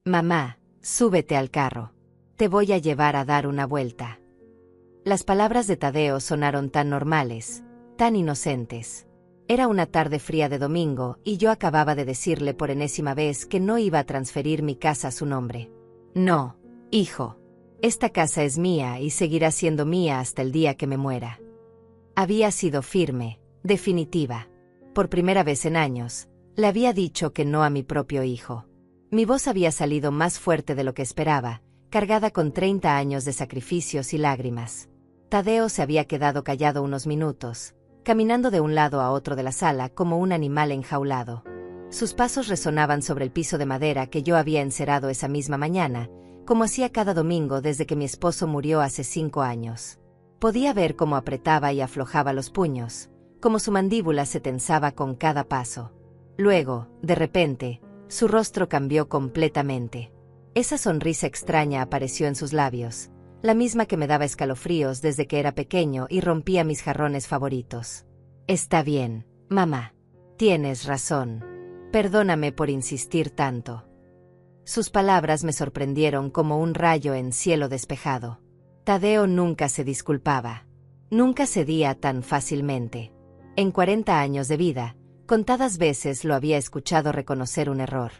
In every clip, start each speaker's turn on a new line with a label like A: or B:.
A: Mamá, súbete al carro. Te voy a llevar a dar una vuelta. Las palabras de Tadeo sonaron tan normales, tan inocentes. Era una tarde fría de domingo y yo acababa de decirle por enésima vez que no iba a transferir mi casa a su nombre. No, hijo. Esta casa es mía y seguirá siendo mía hasta el día que me muera. Había sido firme, definitiva. Por primera vez en años, le había dicho que no a mi propio hijo. Mi voz había salido más fuerte de lo que esperaba, cargada con 30 años de sacrificios y lágrimas. Tadeo se había quedado callado unos minutos, caminando de un lado a otro de la sala como un animal enjaulado. Sus pasos resonaban sobre el piso de madera que yo había encerado esa misma mañana, como hacía cada domingo desde que mi esposo murió hace 5 años. Podía ver cómo apretaba y aflojaba los puños, cómo su mandíbula se tensaba con cada paso. Luego, de repente, su rostro cambió completamente. Esa sonrisa extraña apareció en sus labios, la misma que me daba escalofríos desde que era pequeño y rompía mis jarrones favoritos. Está bien, mamá. Tienes razón. Perdóname por insistir tanto. Sus palabras me sorprendieron como un rayo en cielo despejado. Tadeo nunca se disculpaba. Nunca cedía tan fácilmente. En 40 años de vida, contadas veces lo había escuchado reconocer un error.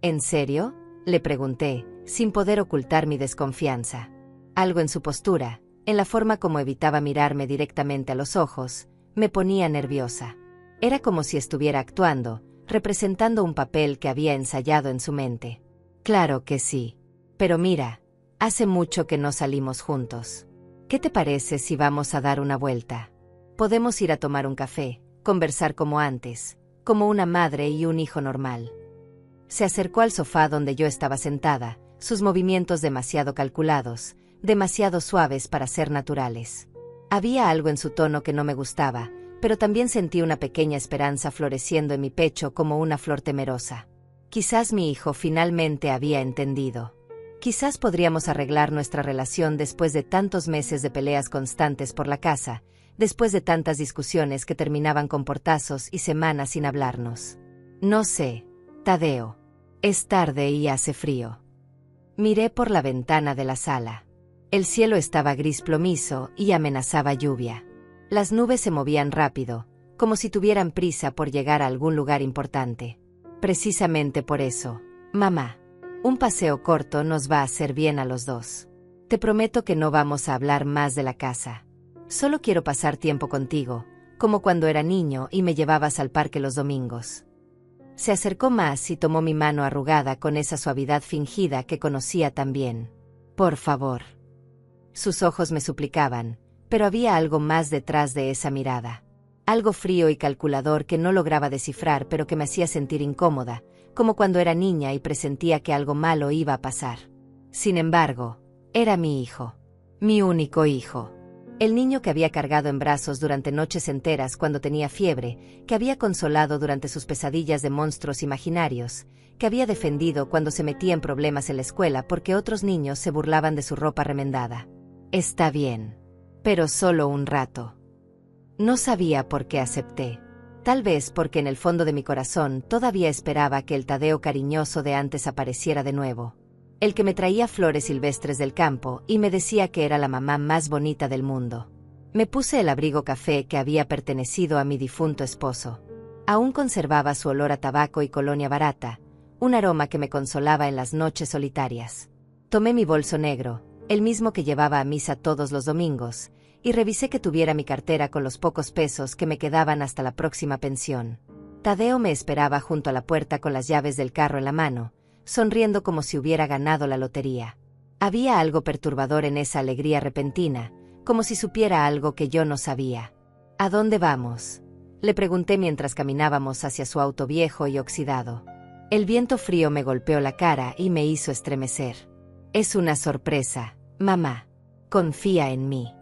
A: ¿En serio?, le pregunté, sin poder ocultar mi desconfianza. Algo en su postura, en la forma como evitaba mirarme directamente a los ojos, me ponía nerviosa. Era como si estuviera actuando, representando un papel que había ensayado en su mente. Claro que sí. Pero mira, hace mucho que no salimos juntos. ¿Qué te parece si vamos a dar una vuelta? Podemos ir a tomar un café, conversar como antes, como una madre y un hijo normal. Se acercó al sofá donde yo estaba sentada, sus movimientos demasiado calculados, demasiado suaves para ser naturales. Había algo en su tono que no me gustaba, pero también sentí una pequeña esperanza floreciendo en mi pecho como una flor temerosa. Quizás mi hijo finalmente había entendido. Quizás podríamos arreglar nuestra relación después de tantos meses de peleas constantes por la casa, después de tantas discusiones que terminaban con portazos y semanas sin hablarnos. No sé, Tadeo. Es tarde y hace frío. Miré por la ventana de la sala. El cielo estaba gris plomizo y amenazaba lluvia. Las nubes se movían rápido, como si tuvieran prisa por llegar a algún lugar importante. Precisamente por eso, mamá, un paseo corto nos va a hacer bien a los dos. Te prometo que no vamos a hablar más de la casa. Solo quiero pasar tiempo contigo, como cuando era niño y me llevabas al parque los domingos. Se acercó más y tomó mi mano arrugada con esa suavidad fingida que conocía tan bien. Por favor. Sus ojos me suplicaban, pero había algo más detrás de esa mirada. Algo frío y calculador que no lograba descifrar pero que me hacía sentir incómoda, como cuando era niña y presentía que algo malo iba a pasar. Sin embargo, era mi hijo. Mi único hijo. El niño que había cargado en brazos durante noches enteras cuando tenía fiebre, que había consolado durante sus pesadillas de monstruos imaginarios, que había defendido cuando se metía en problemas en la escuela porque otros niños se burlaban de su ropa remendada. Está bien. Pero solo un rato. No sabía por qué acepté. Tal vez porque en el fondo de mi corazón todavía esperaba que el Tadeo cariñoso de antes apareciera de nuevo. El que me traía flores silvestres del campo y me decía que era la mamá más bonita del mundo. Me puse el abrigo café que había pertenecido a mi difunto esposo. Aún conservaba su olor a tabaco y colonia barata, un aroma que me consolaba en las noches solitarias. Tomé mi bolso negro, el mismo que llevaba a misa todos los domingos, y revisé que tuviera mi cartera con los pocos pesos que me quedaban hasta la próxima pensión. Tadeo me esperaba junto a la puerta con las llaves del carro en la mano, sonriendo como si hubiera ganado la lotería. Había algo perturbador en esa alegría repentina, como si supiera algo que yo no sabía. ¿A dónde vamos?, le pregunté mientras caminábamos hacia su auto viejo y oxidado. El viento frío me golpeó la cara y me hizo estremecer. Es una sorpresa, mamá. Confía en mí.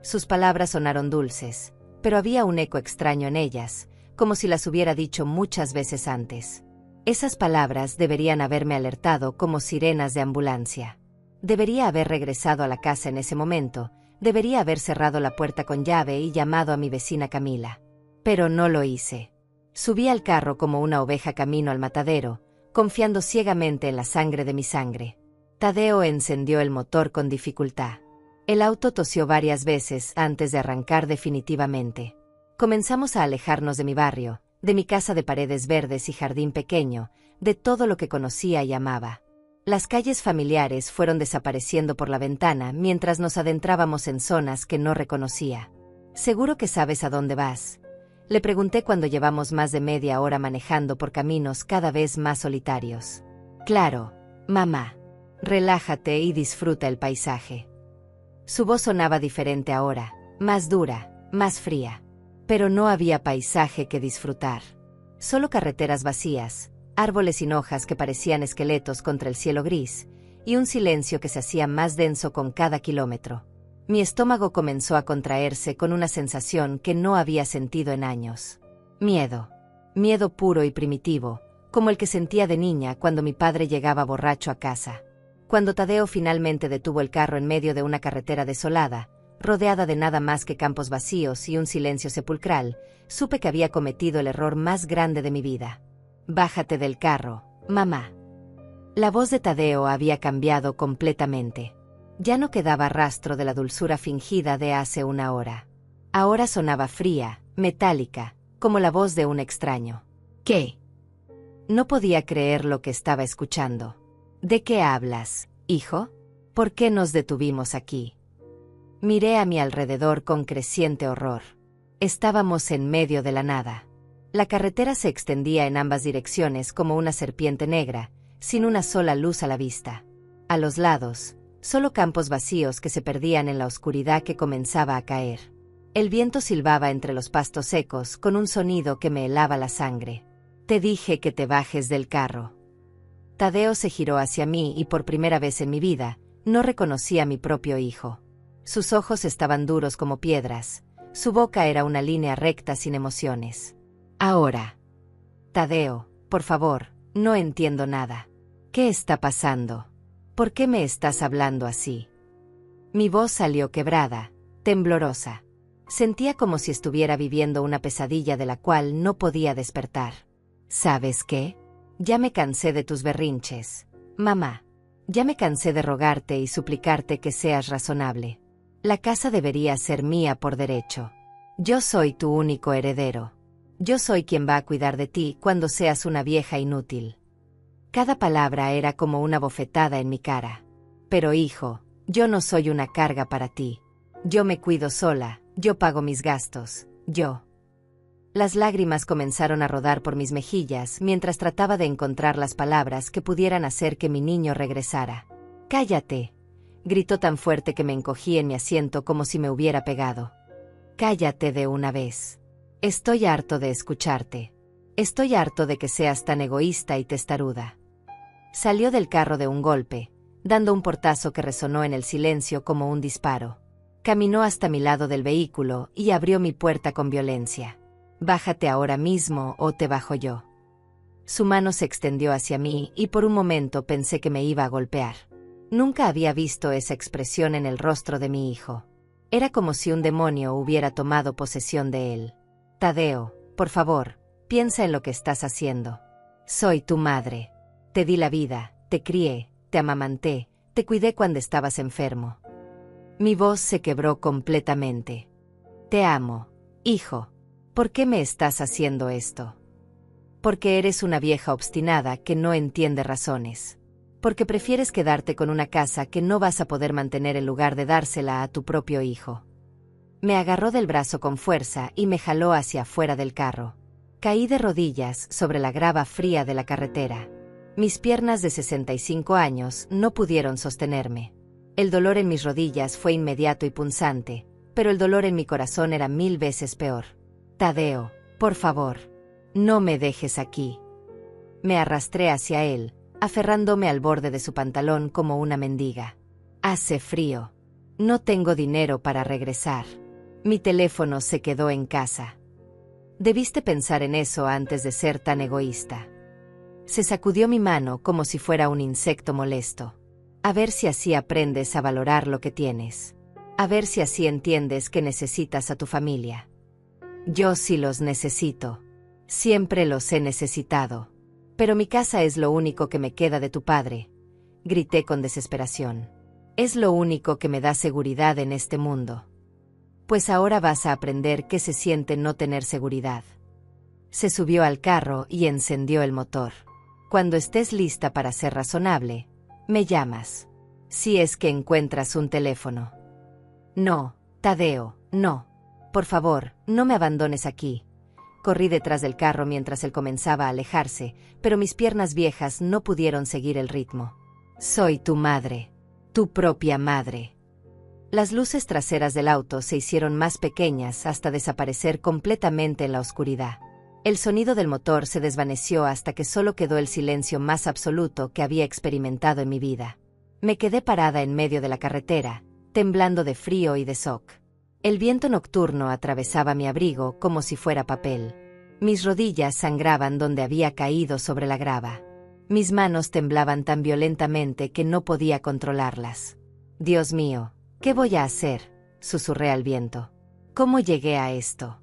A: Sus palabras sonaron dulces, pero había un eco extraño en ellas, como si las hubiera dicho muchas veces antes. Esas palabras deberían haberme alertado como sirenas de ambulancia. Debería haber regresado a la casa en ese momento, debería haber cerrado la puerta con llave y llamado a mi vecina Camila. Pero no lo hice. Subí al carro como una oveja camino al matadero, confiando ciegamente en la sangre de mi sangre. Tadeo encendió el motor con dificultad. El auto tosió varias veces antes de arrancar definitivamente. Comenzamos a alejarnos de mi barrio, de mi casa de paredes verdes y jardín pequeño, de todo lo que conocía y amaba. Las calles familiares fueron desapareciendo por la ventana mientras nos adentrábamos en zonas que no reconocía. «¿Seguro que sabes a dónde vas?», le pregunté cuando llevamos más de media hora manejando por caminos cada vez más solitarios. «Claro, mamá. Relájate y disfruta el paisaje». Su voz sonaba diferente ahora, más dura, más fría. Pero no había paisaje que disfrutar. Solo carreteras vacías, árboles sin hojas que parecían esqueletos contra el cielo gris, y un silencio que se hacía más denso con cada kilómetro. Mi estómago comenzó a contraerse con una sensación que no había sentido en años. Miedo. Miedo puro y primitivo, como el que sentía de niña cuando mi padre llegaba borracho a casa. Cuando Tadeo finalmente detuvo el carro en medio de una carretera desolada, rodeada de nada más que campos vacíos y un silencio sepulcral, supe que había cometido el error más grande de mi vida. «Bájate del carro, mamá». La voz de Tadeo había cambiado completamente. Ya no quedaba rastro de la dulzura fingida de hace una hora. Ahora sonaba fría, metálica, como la voz de un extraño. «¿Qué?». No podía creer lo que estaba escuchando. «¿De qué hablas, hijo? ¿Por qué nos detuvimos aquí?». Miré a mi alrededor con creciente horror. Estábamos en medio de la nada. La carretera se extendía en ambas direcciones como una serpiente negra, sin una sola luz a la vista. A los lados, solo campos vacíos que se perdían en la oscuridad que comenzaba a caer. El viento silbaba entre los pastos secos con un sonido que me helaba la sangre. «Te dije que te bajes del carro». Tadeo se giró hacia mí y por primera vez en mi vida, no reconocí a mi propio hijo. Sus ojos estaban duros como piedras, su boca era una línea recta sin emociones. «Ahora». «Tadeo, por favor, no entiendo nada. ¿Qué está pasando? ¿Por qué me estás hablando así?». Mi voz salió quebrada, temblorosa. Sentía como si estuviera viviendo una pesadilla de la cual no podía despertar. «¿Sabes qué? Ya me cansé de tus berrinches, mamá. Ya me cansé de rogarte y suplicarte que seas razonable. La casa debería ser mía por derecho. Yo soy tu único heredero. Yo soy quien va a cuidar de ti cuando seas una vieja inútil». Cada palabra era como una bofetada en mi cara. «Pero hijo, yo no soy una carga para ti. Yo me cuido sola, yo pago mis gastos, yo». Las lágrimas comenzaron a rodar por mis mejillas mientras trataba de encontrar las palabras que pudieran hacer que mi niño regresara. «Cállate», gritó tan fuerte que me encogí en mi asiento como si me hubiera pegado. «Cállate de una vez. Estoy harto de escucharte. Estoy harto de que seas tan egoísta y testaruda». Salió del carro de un golpe, dando un portazo que resonó en el silencio como un disparo. Caminó hasta mi lado del vehículo y abrió mi puerta con violencia. «Bájate ahora mismo o te bajo yo». Su mano se extendió hacia mí y por un momento pensé que me iba a golpear. Nunca había visto esa expresión en el rostro de mi hijo. Era como si un demonio hubiera tomado posesión de él. «Tadeo, por favor, piensa en lo que estás haciendo. Soy tu madre. Te di la vida, te crié, te amamanté, te cuidé cuando estabas enfermo». Mi voz se quebró completamente. «Te amo, hijo. ¿Por qué me estás haciendo esto? Porque eres una vieja obstinada que no entiende razones. Porque prefieres quedarte con una casa que no vas a poder mantener en lugar de dársela a tu propio hijo». Me agarró del brazo con fuerza y me jaló hacia afuera del carro. Caí de rodillas sobre la grava fría de la carretera. Mis piernas de 65 años no pudieron sostenerme. El dolor en mis rodillas fue inmediato y punzante, pero el dolor en mi corazón era 1000 veces peor. «Tadeo, por favor, no me dejes aquí». Me arrastré hacia él, aferrándome al borde de su pantalón como una mendiga. «Hace frío. No tengo dinero para regresar. Mi teléfono se quedó en casa». Debiste pensar en eso antes de ser tan egoísta. Se sacudió mi mano como si fuera un insecto molesto. «A ver si así aprendes a valorar lo que tienes. A ver si así entiendes que necesitas a tu familia». «Yo sí los necesito. Siempre los he necesitado. Pero mi casa es lo único que me queda de tu padre, grité con desesperación. Es lo único que me da seguridad en este mundo. Pues ahora vas a aprender qué se siente no tener seguridad. Se subió al carro y encendió el motor. Cuando estés lista para ser razonable, me llamas. Si es que encuentras un teléfono. No, Tadeo, no. Por favor, no me abandones aquí. Corrí detrás del carro mientras él comenzaba a alejarse, pero mis piernas viejas no pudieron seguir el ritmo. Soy tu madre. Tu propia madre. Las luces traseras del auto se hicieron más pequeñas hasta desaparecer completamente en la oscuridad. El sonido del motor se desvaneció hasta que solo quedó el silencio más absoluto que había experimentado en mi vida. Me quedé parada en medio de la carretera, temblando de frío y de shock. El viento nocturno atravesaba mi abrigo como si fuera papel. Mis rodillas sangraban donde había caído sobre la grava. Mis manos temblaban tan violentamente que no podía controlarlas. Dios mío, ¿qué voy a hacer?, susurré al viento. ¿Cómo llegué a esto?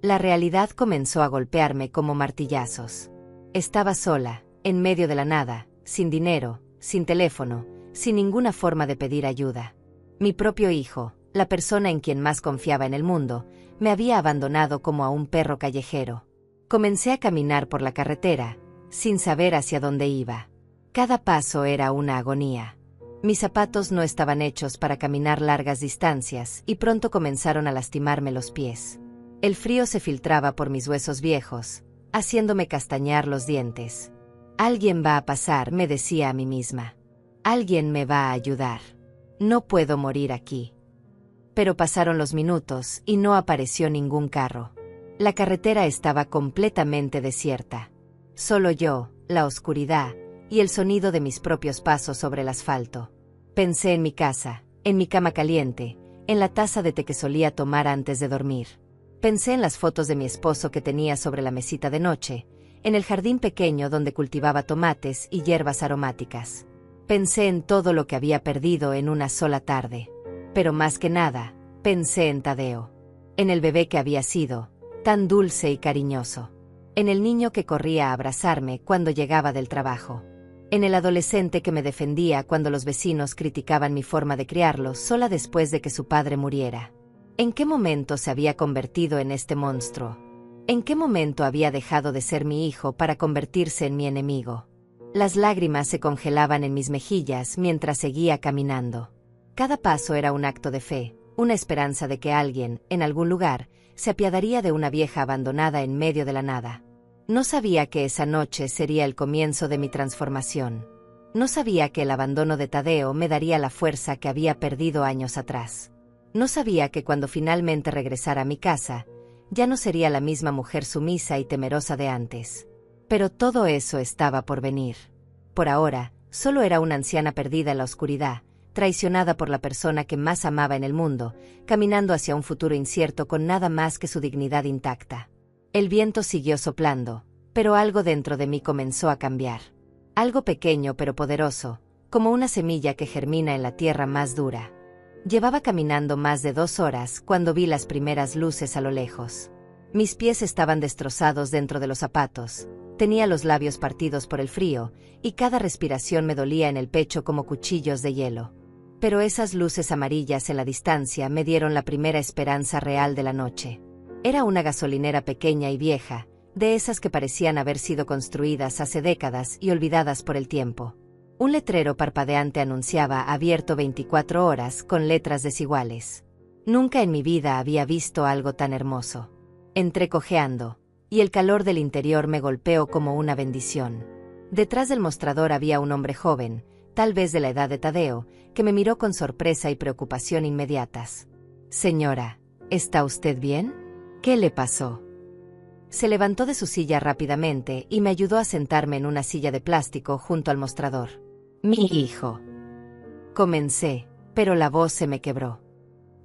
A: La realidad comenzó a golpearme como martillazos. Estaba sola, en medio de la nada, sin dinero, sin teléfono, sin ninguna forma de pedir ayuda. Mi propio hijo, la persona en quien más confiaba en el mundo, me había abandonado como a un perro callejero. Comencé a caminar por la carretera, sin saber hacia dónde iba. Cada paso era una agonía. Mis zapatos no estaban hechos para caminar largas distancias y pronto comenzaron a lastimarme los pies. El frío se filtraba por mis huesos viejos, haciéndome castañar los dientes. Alguien va a pasar, me decía a mí misma. Alguien me va a ayudar. No puedo morir aquí. Pero pasaron los minutos y no apareció ningún carro. La carretera estaba completamente desierta. Solo yo, la oscuridad, y el sonido de mis propios pasos sobre el asfalto. Pensé en mi casa, en mi cama caliente, en la taza de té que solía tomar antes de dormir. Pensé en las fotos de mi esposo que tenía sobre la mesita de noche, en el jardín pequeño donde cultivaba tomates y hierbas aromáticas. Pensé en todo lo que había perdido en una sola tarde. Pero más que nada, pensé en Tadeo. En el bebé que había sido, tan dulce y cariñoso. En el niño que corría a abrazarme cuando llegaba del trabajo. En el adolescente que me defendía cuando los vecinos criticaban mi forma de criarlo sola después de que su padre muriera. ¿En qué momento se había convertido en este monstruo? ¿En qué momento había dejado de ser mi hijo para convertirse en mi enemigo? Las lágrimas se congelaban en mis mejillas mientras seguía caminando. Cada paso era un acto de fe, una esperanza de que alguien, en algún lugar, se apiadaría de una vieja abandonada en medio de la nada. No sabía que esa noche sería el comienzo de mi transformación. No sabía que el abandono de Tadeo me daría la fuerza que había perdido años atrás. No sabía que cuando finalmente regresara a mi casa, ya no sería la misma mujer sumisa y temerosa de antes. Pero todo eso estaba por venir. Por ahora, solo era una anciana perdida en la oscuridad, traicionada por la persona que más amaba en el mundo, caminando hacia un futuro incierto con nada más que su dignidad intacta. El viento siguió soplando, pero algo dentro de mí comenzó a cambiar. Algo pequeño pero poderoso, como una semilla que germina en la tierra más dura. Llevaba caminando más de 2 horas cuando vi las primeras luces a lo lejos. Mis pies estaban destrozados dentro de los zapatos, tenía los labios partidos por el frío, y cada respiración me dolía en el pecho como cuchillos de hielo. Pero esas luces amarillas en la distancia me dieron la primera esperanza real de la noche. Era una gasolinera pequeña y vieja, de esas que parecían haber sido construidas hace décadas y olvidadas por el tiempo. Un letrero parpadeante anunciaba abierto 24 horas con letras desiguales. Nunca en mi vida había visto algo tan hermoso. Entré cojeando, y el calor del interior me golpeó como una bendición. Detrás del mostrador había un hombre joven, tal vez de la edad de Tadeo, que me miró con sorpresa y preocupación inmediatas. «Señora, ¿está usted bien? ¿Qué le pasó?». Se levantó de su silla rápidamente y me ayudó a sentarme en una silla de plástico junto al mostrador. «Mi hijo». Comencé, pero la voz se me quebró.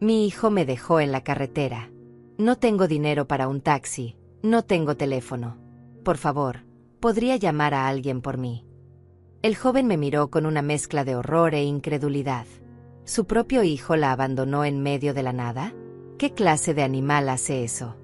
A: «Mi hijo me dejó en la carretera. No tengo dinero para un taxi, no tengo teléfono. Por favor, ¿podría llamar a alguien por mí?». El joven me miró con una mezcla de horror e incredulidad. ¿Su propio hijo la abandonó en medio de la nada? ¿Qué clase de animal hace eso?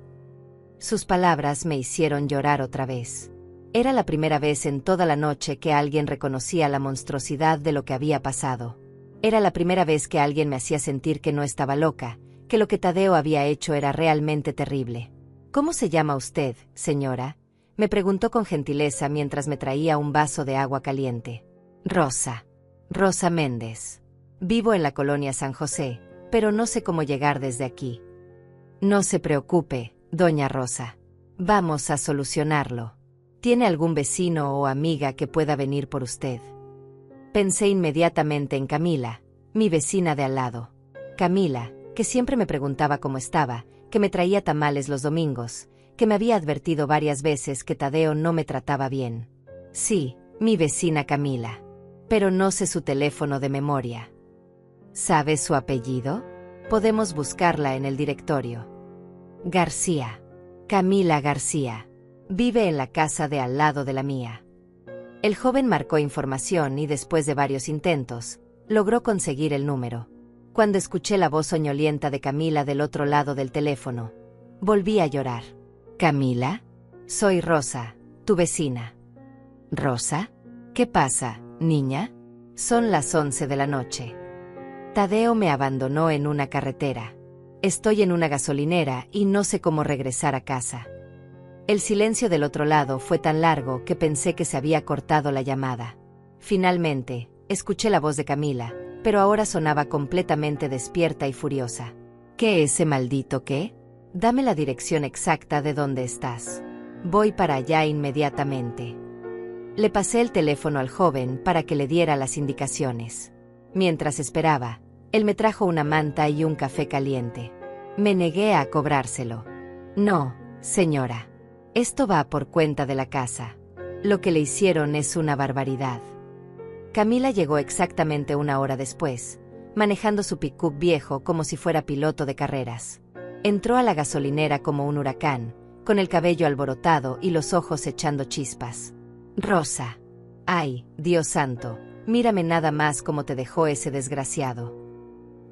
A: Sus palabras me hicieron llorar otra vez. Era la primera vez en toda la noche que alguien reconocía la monstruosidad de lo que había pasado. Era la primera vez que alguien me hacía sentir que no estaba loca, que lo que Tadeo había hecho era realmente terrible. ¿Cómo se llama usted, señora?, me preguntó con gentileza mientras me traía un vaso de agua caliente. Rosa. Rosa Méndez. Vivo en la colonia San José, pero no sé cómo llegar desde aquí. No se preocupe, doña Rosa. Vamos a solucionarlo. ¿Tiene algún vecino o amiga que pueda venir por usted? Pensé inmediatamente en Camila, mi vecina de al lado. Camila, que siempre me preguntaba cómo estaba, que me traía tamales los domingos, que me había advertido varias veces que Tadeo no me trataba bien. Sí, mi vecina Camila. Pero no sé su teléfono de memoria. ¿Sabe su apellido? Podemos buscarla en el directorio. García. Camila García. Vive en la casa de al lado de la mía. El joven marcó información y después de varios intentos, logró conseguir el número. Cuando escuché la voz soñolienta de Camila del otro lado del teléfono, volví a llorar. ¿Camila? Soy Rosa, tu vecina. ¿Rosa? ¿Qué pasa, niña? Son las 11 de la noche. Tadeo me abandonó en una carretera. Estoy en una gasolinera y no sé cómo regresar a casa. El silencio del otro lado fue tan largo que pensé que se había cortado la llamada. Finalmente, escuché la voz de Camila, pero ahora sonaba completamente despierta y furiosa. ¿Qué ese maldito qué? Dame la dirección exacta de dónde estás. Voy para allá inmediatamente. Le pasé el teléfono al joven para que le diera las indicaciones. Mientras esperaba, él me trajo una manta y un café caliente. Me negué a cobrárselo. No, señora. Esto va por cuenta de la casa. Lo que le hicieron es una barbaridad. Camila llegó exactamente una hora después, manejando su pick-up viejo como si fuera piloto de carreras. Entró a la gasolinera como un huracán, con el cabello alborotado y los ojos echando chispas. Rosa. Ay, Dios santo, mírame nada más cómo te dejó ese desgraciado.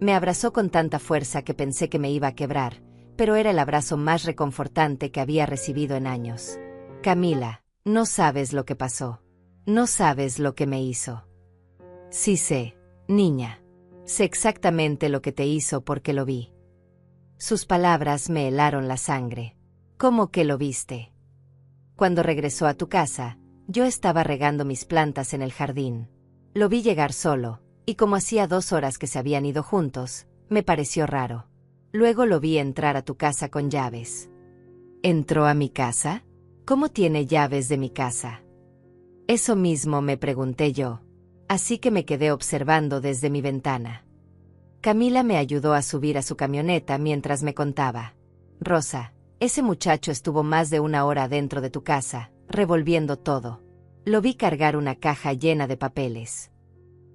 A: Me abrazó con tanta fuerza que pensé que me iba a quebrar, pero era el abrazo más reconfortante que había recibido en años. Camila, no sabes lo que pasó. No sabes lo que me hizo. Sí sé, niña. Sé exactamente lo que te hizo porque lo vi. Sus palabras me helaron la sangre. ¿Cómo que lo viste? Cuando regresó a tu casa, yo estaba regando mis plantas en el jardín. Lo vi llegar solo, y como hacía 2 horas que se habían ido juntos, me pareció raro. Luego lo vi entrar a tu casa con llaves. ¿Entró a mi casa? ¿Cómo tiene llaves de mi casa? Eso mismo me pregunté yo. Así que me quedé observando desde mi ventana. Camila me ayudó a subir a su camioneta mientras me contaba. Rosa, ese muchacho estuvo más de 1 hora dentro de tu casa, revolviendo todo. Lo vi cargar una caja llena de papeles.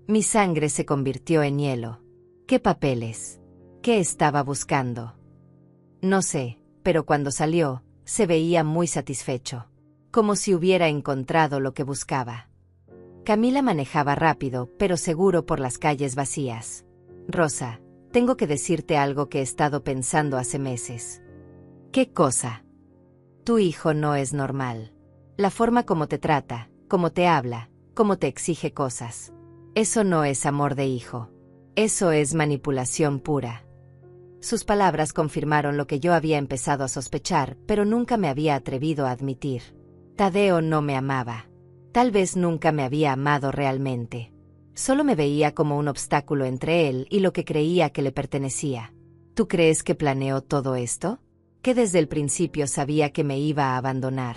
A: Mi sangre se convirtió en hielo. ¿Qué papeles? ¿Qué estaba buscando? No sé, pero cuando salió, se veía muy satisfecho. Como si hubiera encontrado lo que buscaba. Camila manejaba rápido, pero seguro por las calles vacías. Rosa, tengo que decirte algo que he estado pensando hace meses. ¿Qué cosa? Tu hijo no es normal. La forma como te trata, como te habla, como te exige cosas. Eso no es amor de hijo. Eso es manipulación pura. Sus palabras confirmaron lo que yo había empezado a sospechar, pero nunca me había atrevido a admitir. Tadeo no me amaba. Tal vez nunca me había amado realmente. Solo me veía como un obstáculo entre él y lo que creía que le pertenecía. ¿Tú crees que planeó todo esto? ¿Que desde el principio sabía que me iba a abandonar?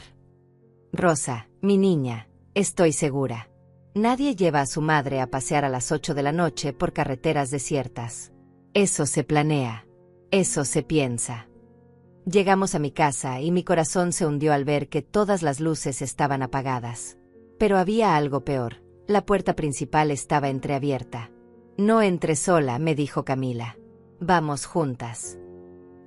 A: Rosa, mi niña, estoy segura. Nadie lleva a su madre a pasear a las 8 de la noche por carreteras desiertas. Eso se planea. Eso se piensa. Llegamos a mi casa y mi corazón se hundió al ver que todas las luces estaban apagadas. Pero había algo peor. La puerta principal estaba entreabierta. No entres sola, me dijo Camila. Vamos juntas.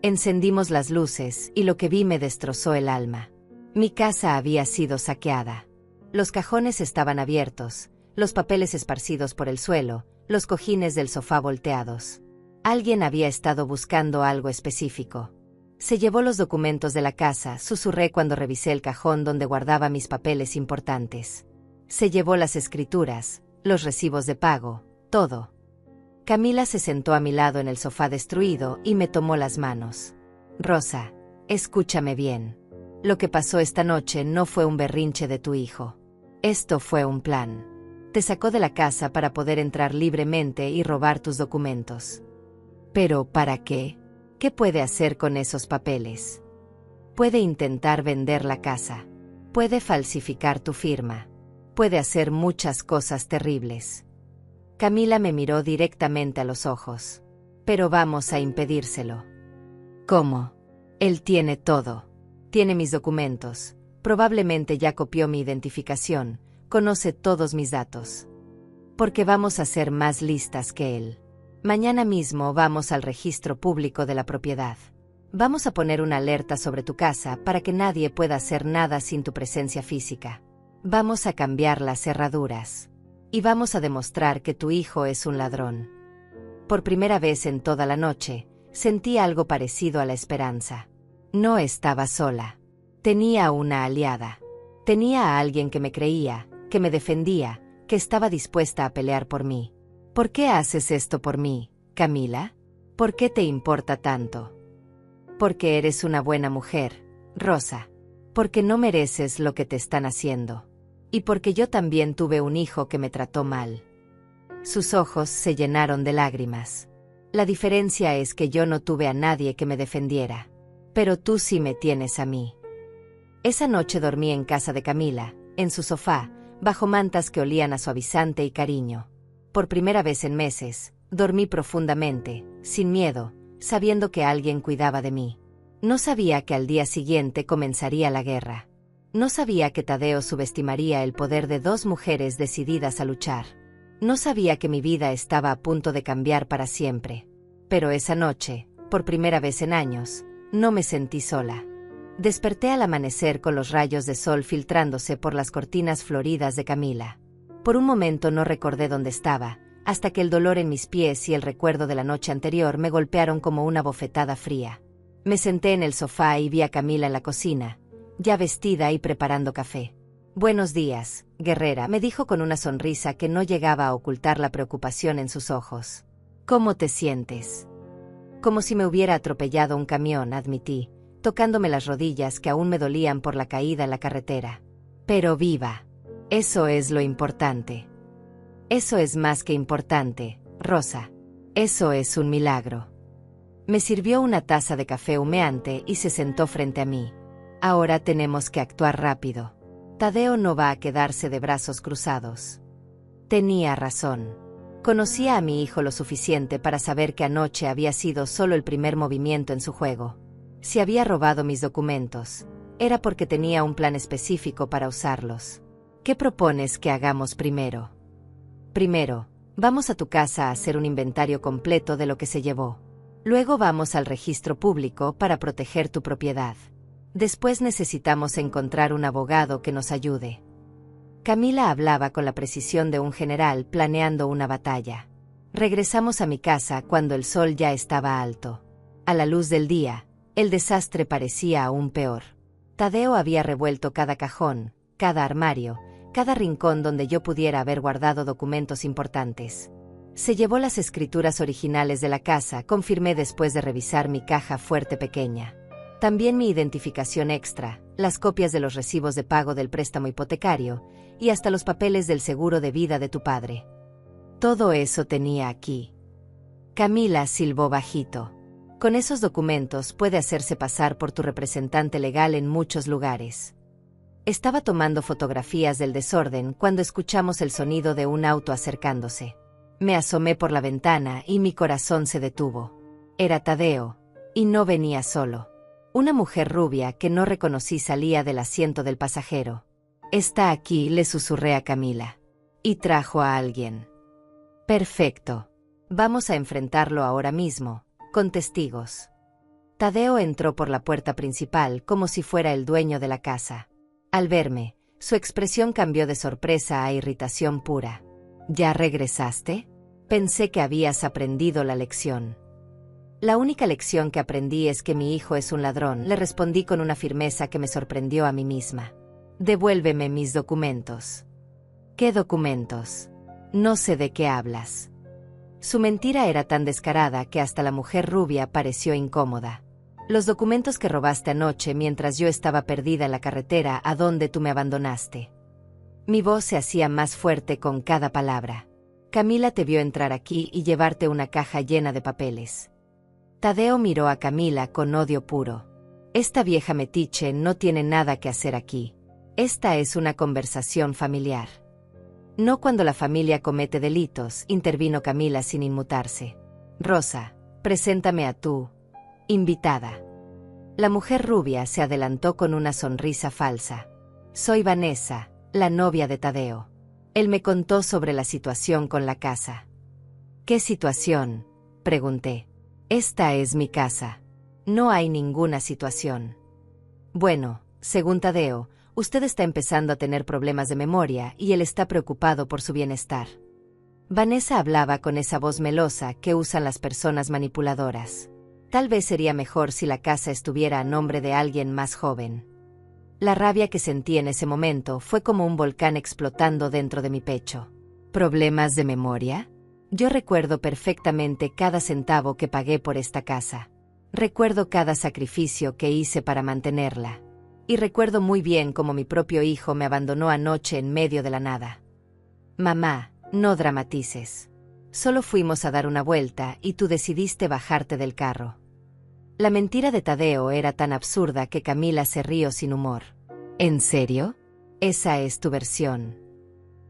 A: Encendimos las luces y lo que vi me destrozó el alma. Mi casa había sido saqueada. Los cajones estaban abiertos, los papeles esparcidos por el suelo, los cojines del sofá volteados. Alguien había estado buscando algo específico. Se llevó los documentos de la casa, susurré cuando revisé el cajón donde guardaba mis papeles importantes. Se llevó las escrituras, los recibos de pago, todo. Camila se sentó a mi lado en el sofá destruido y me tomó las manos. Rosa, escúchame bien. Lo que pasó esta noche no fue un berrinche de tu hijo. Esto fue un plan. Te sacó de la casa para poder entrar libremente y robar tus documentos. ¿Pero para qué? ¿Qué puede hacer con esos papeles? Puede intentar vender la casa. Puede falsificar tu firma. Puede hacer muchas cosas terribles. Camila me miró directamente a los ojos. Pero vamos a impedírselo. ¿Cómo? Él tiene todo. Tiene mis documentos. Probablemente ya copió mi identificación. Conoce todos mis datos. Porque vamos a ser más listas que él. Mañana mismo vamos al registro público de la propiedad. Vamos a poner una alerta sobre tu casa para que nadie pueda hacer nada sin tu presencia física. Vamos a cambiar las cerraduras. Y vamos a demostrar que tu hijo es un ladrón. Por primera vez en toda la noche, sentí algo parecido a la esperanza. No estaba sola. Tenía una aliada. Tenía a alguien que me creía, que me defendía, que estaba dispuesta a pelear por mí. ¿Por qué haces esto por mí, Camila? ¿Por qué te importa tanto? Porque eres una buena mujer, Rosa. Porque no mereces lo que te están haciendo. Y porque yo también tuve un hijo que me trató mal. Sus ojos se llenaron de lágrimas. La diferencia es que yo no tuve a nadie que me defendiera. Pero tú sí me tienes a mí. Esa noche dormí en casa de Camila, en su sofá, bajo mantas que olían a suavizante y cariño. Por primera vez en meses, dormí profundamente, sin miedo, sabiendo que alguien cuidaba de mí. No sabía que al día siguiente comenzaría la guerra. No sabía que Tadeo subestimaría el poder de dos mujeres decididas a luchar. No sabía que mi vida estaba a punto de cambiar para siempre. Pero esa noche, por primera vez en años, no me sentí sola. Desperté al amanecer con los rayos de sol filtrándose por las cortinas floridas de Camila. Por un momento no recordé dónde estaba, hasta que el dolor en mis pies y el recuerdo de la noche anterior me golpearon como una bofetada fría. Me senté en el sofá y vi a Camila en la cocina, ya vestida y preparando café. «Buenos días, guerrera», me dijo con una sonrisa que no llegaba a ocultar la preocupación en sus ojos. «¿Cómo te sientes?» Como si me hubiera atropellado un camión, admití, tocándome las rodillas que aún me dolían por la caída en la carretera. «Pero viva. Eso es lo importante». «Eso es más que importante, Rosa. Eso es un milagro». Me sirvió una taza de café humeante y se sentó frente a mí. «Ahora tenemos que actuar rápido. Tadeo no va a quedarse de brazos cruzados». Tenía razón. Conocía a mi hijo lo suficiente para saber que anoche había sido solo el primer movimiento en su juego. Si había robado mis documentos, era porque tenía un plan específico para usarlos. ¿Qué propones que hagamos primero? Primero, vamos a tu casa a hacer un inventario completo de lo que se llevó. Luego vamos al registro público para proteger tu propiedad. Después necesitamos encontrar un abogado que nos ayude. Camila hablaba con la precisión de un general planeando una batalla. Regresamos a mi casa cuando el sol ya estaba alto. A la luz del día, el desastre parecía aún peor. Tadeo había revuelto cada cajón, cada armario, cada rincón donde yo pudiera haber guardado documentos importantes. Se llevó las escrituras originales de la casa, confirmé después de revisar mi caja fuerte pequeña. También mi identificación extra, las copias de los recibos de pago del préstamo hipotecario, y hasta los papeles del seguro de vida de tu padre. Todo eso tenía aquí. Camila silbó bajito. Con esos documentos puede hacerse pasar por tu representante legal en muchos lugares. Estaba tomando fotografías del desorden cuando escuchamos el sonido de un auto acercándose. Me asomé por la ventana y mi corazón se detuvo. Era Tadeo, y no venía solo. Una mujer rubia que no reconocí salía del asiento del pasajero. «Está aquí», le susurré a Camila. «Y trajo a alguien». «Perfecto. Vamos a enfrentarlo ahora mismo, con testigos». Tadeo entró por la puerta principal como si fuera el dueño de la casa. Al verme, su expresión cambió de sorpresa a irritación pura. «¿Ya regresaste? Pensé que habías aprendido la lección». La única lección que aprendí es que mi hijo es un ladrón, le respondí con una firmeza que me sorprendió a mí misma. Devuélveme mis documentos. ¿Qué documentos? No sé de qué hablas. Su mentira era tan descarada que hasta la mujer rubia pareció incómoda. Los documentos que robaste anoche mientras yo estaba perdida en la carretera a donde tú me abandonaste. Mi voz se hacía más fuerte con cada palabra. Camila te vio entrar aquí y llevarte una caja llena de papeles. Tadeo miró a Camila con odio puro. Esta vieja metiche no tiene nada que hacer aquí. Esta es una conversación familiar. No cuando la familia comete delitos, intervino Camila sin inmutarse. Rosa, preséntame a tu invitada. La mujer rubia se adelantó con una sonrisa falsa. Soy Vanessa, la novia de Tadeo. Él me contó sobre la situación con la casa. ¿Qué situación?, pregunté. Esta es mi casa. No hay ninguna situación. Bueno, según Tadeo, usted está empezando a tener problemas de memoria y él está preocupado por su bienestar. Vanessa hablaba con esa voz melosa que usan las personas manipuladoras. Tal vez sería mejor si la casa estuviera a nombre de alguien más joven. La rabia que sentí en ese momento fue como un volcán explotando dentro de mi pecho. ¿Problemas de memoria? Yo recuerdo perfectamente cada centavo que pagué por esta casa. Recuerdo cada sacrificio que hice para mantenerla. Y recuerdo muy bien cómo mi propio hijo me abandonó anoche en medio de la nada. Mamá, no dramatices. Solo fuimos a dar una vuelta y tú decidiste bajarte del carro. La mentira de Tadeo era tan absurda que Camila se rió sin humor. ¿En serio? Esa es tu versión.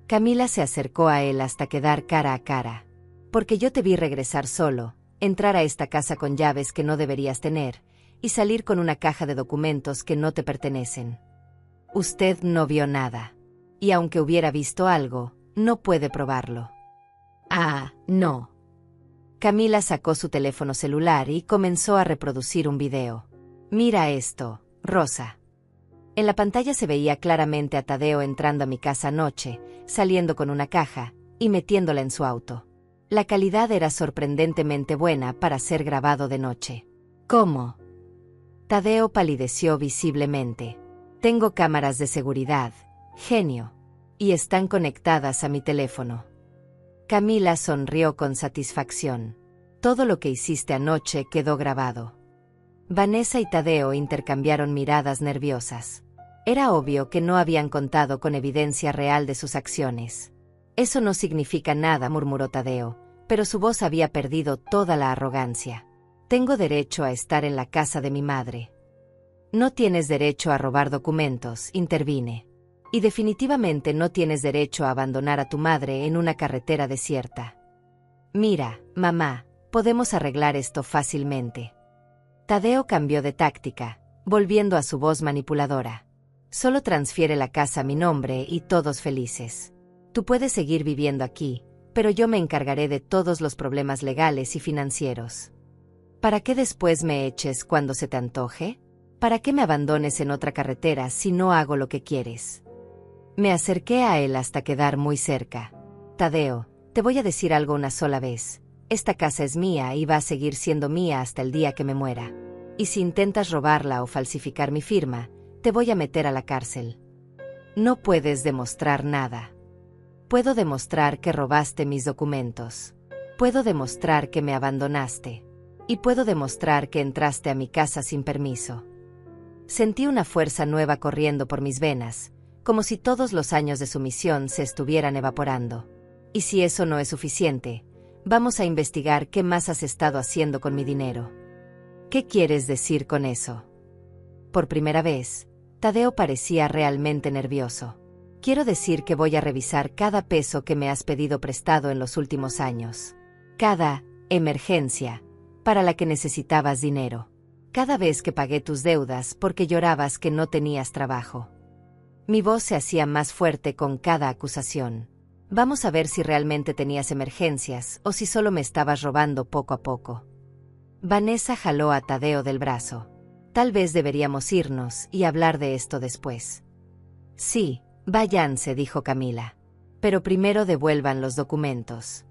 A: Camila se acercó a él hasta quedar cara a cara. Porque yo te vi regresar solo, entrar a esta casa con llaves que no deberías tener, y salir con una caja de documentos que no te pertenecen. Usted no vio nada. Y aunque hubiera visto algo, no puede probarlo. Ah, no. Camila sacó su teléfono celular y comenzó a reproducir un video. Mira esto, Rosa. En la pantalla se veía claramente a Tadeo entrando a mi casa anoche, saliendo con una caja y metiéndola en su auto. La calidad era sorprendentemente buena para ser grabado de noche. ¿Cómo? Tadeo palideció visiblemente. Tengo cámaras de seguridad, genio, y están conectadas a mi teléfono. Camila sonrió con satisfacción. Todo lo que hiciste anoche quedó grabado. Vanessa y Tadeo intercambiaron miradas nerviosas. Era obvio que no habían contado con evidencia real de sus acciones. Eso no significa nada, murmuró Tadeo, pero su voz había perdido toda la arrogancia. Tengo derecho a estar en la casa de mi madre. No tienes derecho a robar documentos, intervine. Y definitivamente no tienes derecho a abandonar a tu madre en una carretera desierta. Mira, mamá, podemos arreglar esto fácilmente. Tadeo cambió de táctica, volviendo a su voz manipuladora. Solo transfiere la casa a mi nombre y todos felices. Tú puedes seguir viviendo aquí, pero yo me encargaré de todos los problemas legales y financieros. ¿Para qué después me eches cuando se te antoje? ¿Para qué me abandones en otra carretera si no hago lo que quieres? Me acerqué a él hasta quedar muy cerca. Tadeo, te voy a decir algo una sola vez. Esta casa es mía y va a seguir siendo mía hasta el día que me muera. Y si intentas robarla o falsificar mi firma, te voy a meter a la cárcel. No puedes demostrar nada. Puedo demostrar que robaste mis documentos. Puedo demostrar que me abandonaste. Y puedo demostrar que entraste a mi casa sin permiso. Sentí una fuerza nueva corriendo por mis venas, como si todos los años de sumisión se estuvieran evaporando. Y si eso no es suficiente, vamos a investigar qué más has estado haciendo con mi dinero. ¿Qué quieres decir con eso? Por primera vez, Tadeo parecía realmente nervioso. Quiero decir que voy a revisar cada peso que me has pedido prestado en los últimos años. Cada emergencia para la que necesitabas dinero. Cada vez que pagué tus deudas porque llorabas que no tenías trabajo. Mi voz se hacía más fuerte con cada acusación. Vamos a ver si realmente tenías emergencias o si solo me estabas robando poco a poco. Vanessa jaló a Tadeo del brazo. Tal vez deberíamos irnos y hablar de esto después. Sí, váyanse, dijo Camila. Pero primero devuelvan los documentos.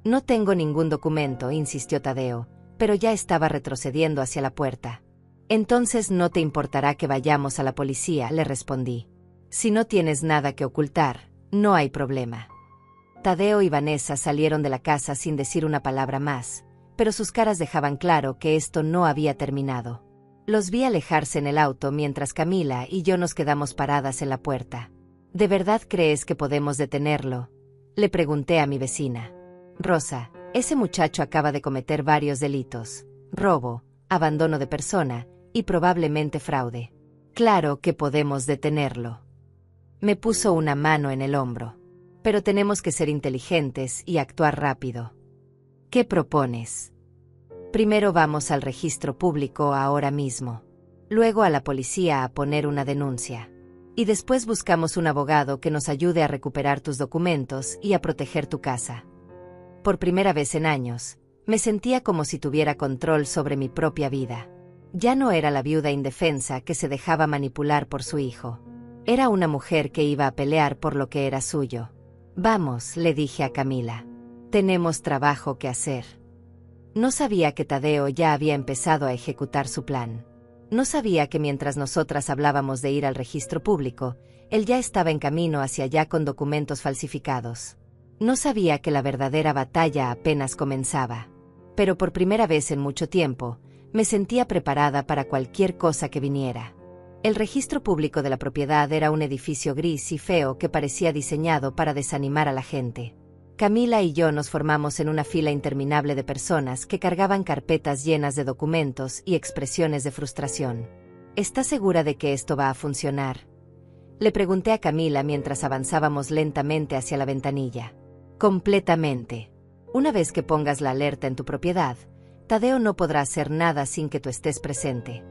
A: No tengo ningún documento, insistió Tadeo. pero ya estaba retrocediendo hacia la puerta. Entonces no te importará que vayamos a la policía, le respondí. Si no tienes nada que ocultar, no hay problema. Tadeo y Vanessa salieron de la casa sin decir una palabra más, pero sus caras dejaban claro que esto no había terminado. Los vi alejarse en el auto mientras Camila y yo nos quedamos paradas en la puerta. ¿De verdad crees que podemos detenerlo?, le pregunté a mi vecina. Rosa, ese muchacho acaba de cometer varios delitos: robo, abandono de persona y probablemente fraude. Claro que podemos detenerlo. Me puso una mano en el hombro. Pero tenemos que ser inteligentes y actuar rápido. ¿Qué propones? Primero vamos al registro público ahora mismo. Luego a la policía a poner una denuncia. Y después buscamos un abogado que nos ayude a recuperar tus documentos y a proteger tu casa. Por primera vez en años, me sentía como si tuviera control sobre mi propia vida. Ya no era la viuda indefensa que se dejaba manipular por su hijo. Era una mujer que iba a pelear por lo que era suyo. Vamos, le dije a Camila. Tenemos trabajo que hacer. No sabía que Tadeo ya había empezado a ejecutar su plan. No sabía que mientras nosotras hablábamos de ir al registro público, él ya estaba en camino hacia allá con documentos falsificados. No sabía que la verdadera batalla apenas comenzaba. Pero por primera vez en mucho tiempo, me sentía preparada para cualquier cosa que viniera. El registro público de la propiedad era un edificio gris y feo que parecía diseñado para desanimar a la gente. Camila y yo nos formamos en una fila interminable de personas que cargaban carpetas llenas de documentos y expresiones de frustración. ¿Estás segura de que esto va a funcionar?, le pregunté a Camila mientras avanzábamos lentamente hacia la ventanilla. Completamente. Una vez que pongas la alerta en tu propiedad, Tadeo no podrá hacer nada sin que tú estés presente.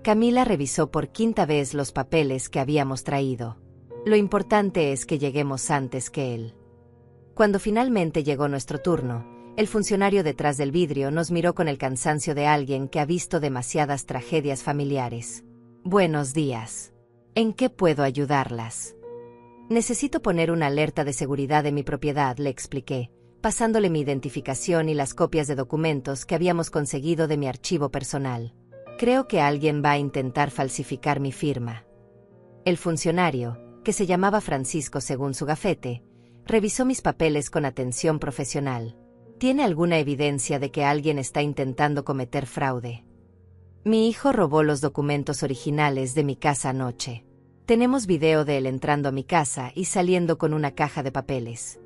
A: Camila revisó por quinta vez los papeles que habíamos traído. Lo importante es que lleguemos antes que él. Cuando finalmente llegó nuestro turno, el funcionario detrás del vidrio nos miró con el cansancio de alguien que ha visto demasiadas tragedias familiares. Buenos días. ¿En qué puedo ayudarlas? Necesito poner una alerta de seguridad en mi propiedad, le expliqué, pasándole mi identificación y las copias de documentos que habíamos conseguido de mi archivo personal. Creo que alguien va a intentar falsificar mi firma. El funcionario, que se llamaba Francisco según su gafete, revisó mis papeles con atención profesional. ¿Tiene alguna evidencia de que alguien está intentando cometer fraude? Mi hijo robó los documentos originales de mi casa anoche. Tenemos video de él entrando a mi casa y saliendo con una caja de papeles.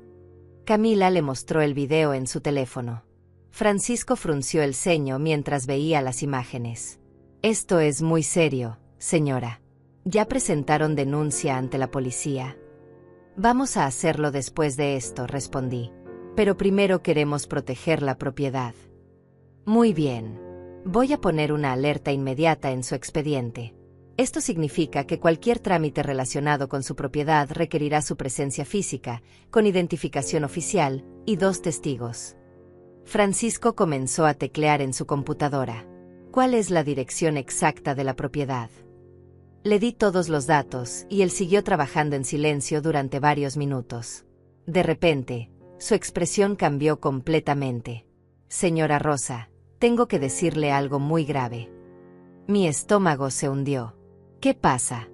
A: Camila le mostró el video en su teléfono. Francisco frunció el ceño mientras veía las imágenes. Esto es muy serio, señora. ¿Ya presentaron denuncia ante la policía? Vamos a hacerlo después de esto, respondí. Pero primero queremos proteger la propiedad. Muy bien. Voy a poner una alerta inmediata en su expediente. Esto significa que cualquier trámite relacionado con su propiedad requerirá su presencia física, con identificación oficial, y 2 testigos. Francisco comenzó a teclear en su computadora. ¿Cuál es la dirección exacta de la propiedad? Le di todos los datos y él siguió trabajando en silencio durante varios minutos. De repente, su expresión cambió completamente. Señora Rosa, tengo que decirle algo muy grave. Mi estómago se hundió. ¿Qué pasa?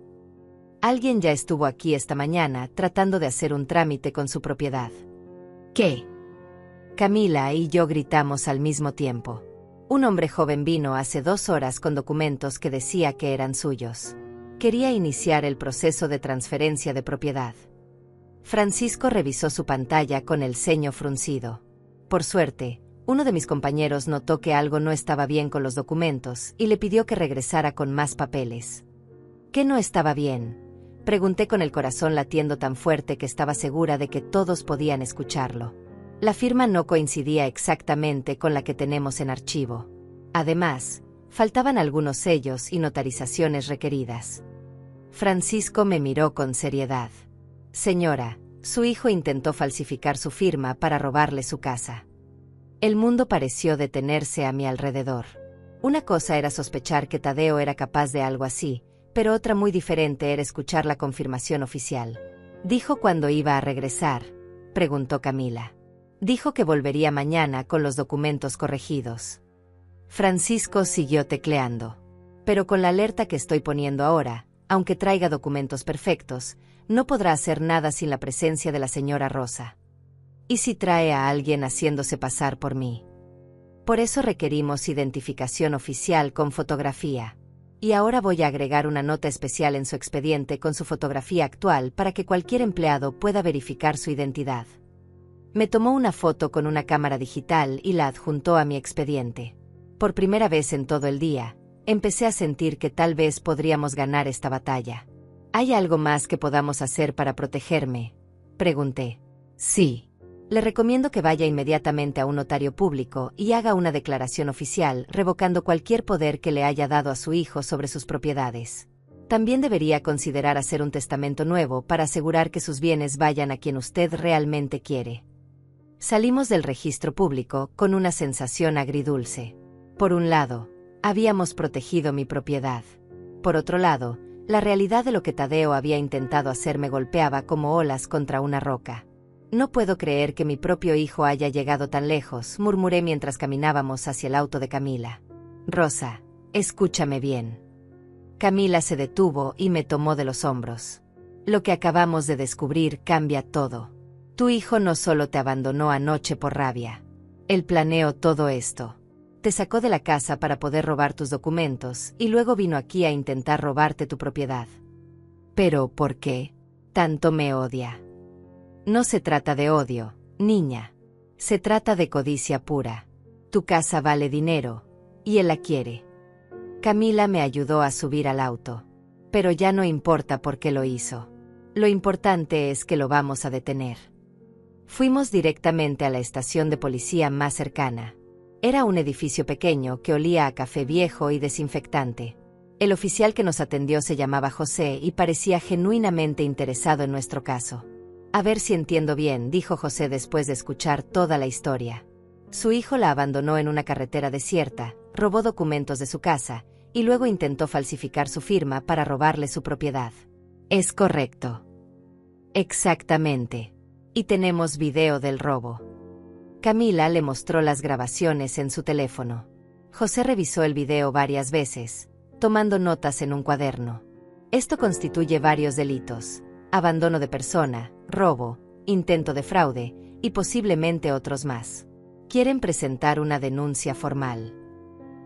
A: Alguien ya estuvo aquí esta mañana tratando de hacer un trámite con su propiedad. ¿Qué? Camila y yo gritamos al mismo tiempo. Un hombre joven vino hace 2 horas con documentos que decía que eran suyos. Quería iniciar el proceso de transferencia de propiedad. Francisco revisó su pantalla con el ceño fruncido. Por suerte, uno de mis compañeros notó que algo no estaba bien con los documentos y le pidió que regresara con más papeles. ¿Qué no estaba bien?, pregunté con el corazón latiendo tan fuerte que estaba segura de que todos podían escucharlo. La firma no coincidía exactamente con la que tenemos en archivo. Además, faltaban algunos sellos y notarizaciones requeridas. Francisco me miró con seriedad. Señora, su hijo intentó falsificar su firma para robarle su casa. El mundo pareció detenerse a mi alrededor. Una cosa era sospechar que Tadeo era capaz de algo así, pero otra muy diferente era escuchar la confirmación oficial. ¿Dijo cuándo iba a regresar?, preguntó Camila. Dijo que volvería mañana con los documentos corregidos. Francisco siguió tecleando. Pero con la alerta que estoy poniendo ahora, aunque traiga documentos perfectos, no podrá hacer nada sin la presencia de la señora Rosa. ¿Y si trae a alguien haciéndose pasar por mí? Por eso requerimos identificación oficial con fotografía. Y ahora voy a agregar una nota especial en su expediente con su fotografía actual para que cualquier empleado pueda verificar su identidad. Me tomó una foto con una cámara digital y la adjuntó a mi expediente. Por primera vez en todo el día, empecé a sentir que tal vez podríamos ganar esta batalla. ¿Hay algo más que podamos hacer para protegerme?, pregunté. Sí. Le recomiendo que vaya inmediatamente a un notario público y haga una declaración oficial revocando cualquier poder que le haya dado a su hijo sobre sus propiedades. También debería considerar hacer un testamento nuevo para asegurar que sus bienes vayan a quien usted realmente quiere. Salimos del registro público con una sensación agridulce. Por un lado, habíamos protegido mi propiedad. Por otro lado, la realidad de lo que Tadeo había intentado hacer me golpeaba como olas contra una roca. No puedo creer que mi propio hijo haya llegado tan lejos, murmuré mientras caminábamos hacia el auto de Camila. Rosa, escúchame bien. Camila se detuvo y me tomó de los hombros. Lo que acabamos de descubrir cambia todo. Tu hijo no solo te abandonó anoche por rabia. Él planeó todo esto. Te sacó de la casa para poder robar tus documentos y luego vino aquí a intentar robarte tu propiedad. Pero, ¿por qué? Tanto me odia. No se trata de odio, niña. Se trata de codicia pura. Tu casa vale dinero, y él la quiere. Camila me ayudó a subir al auto. Pero ya no importa por qué lo hizo. Lo importante es que lo vamos a detener. Fuimos directamente a la estación de policía más cercana. Era un edificio pequeño que olía a café viejo y desinfectante. El oficial que nos atendió se llamaba José y parecía genuinamente interesado en nuestro caso. A ver si entiendo bien, dijo José después de escuchar toda la historia. Su hijo la abandonó en una carretera desierta, robó documentos de su casa, y luego intentó falsificar su firma para robarle su propiedad. Es correcto. Exactamente. Y tenemos video del robo. Camila le mostró las grabaciones en su teléfono. José revisó el video varias veces, tomando notas en un cuaderno. Esto constituye varios delitos: abandono de persona, robo, intento de fraude, y posiblemente otros más. Quieren presentar una denuncia formal.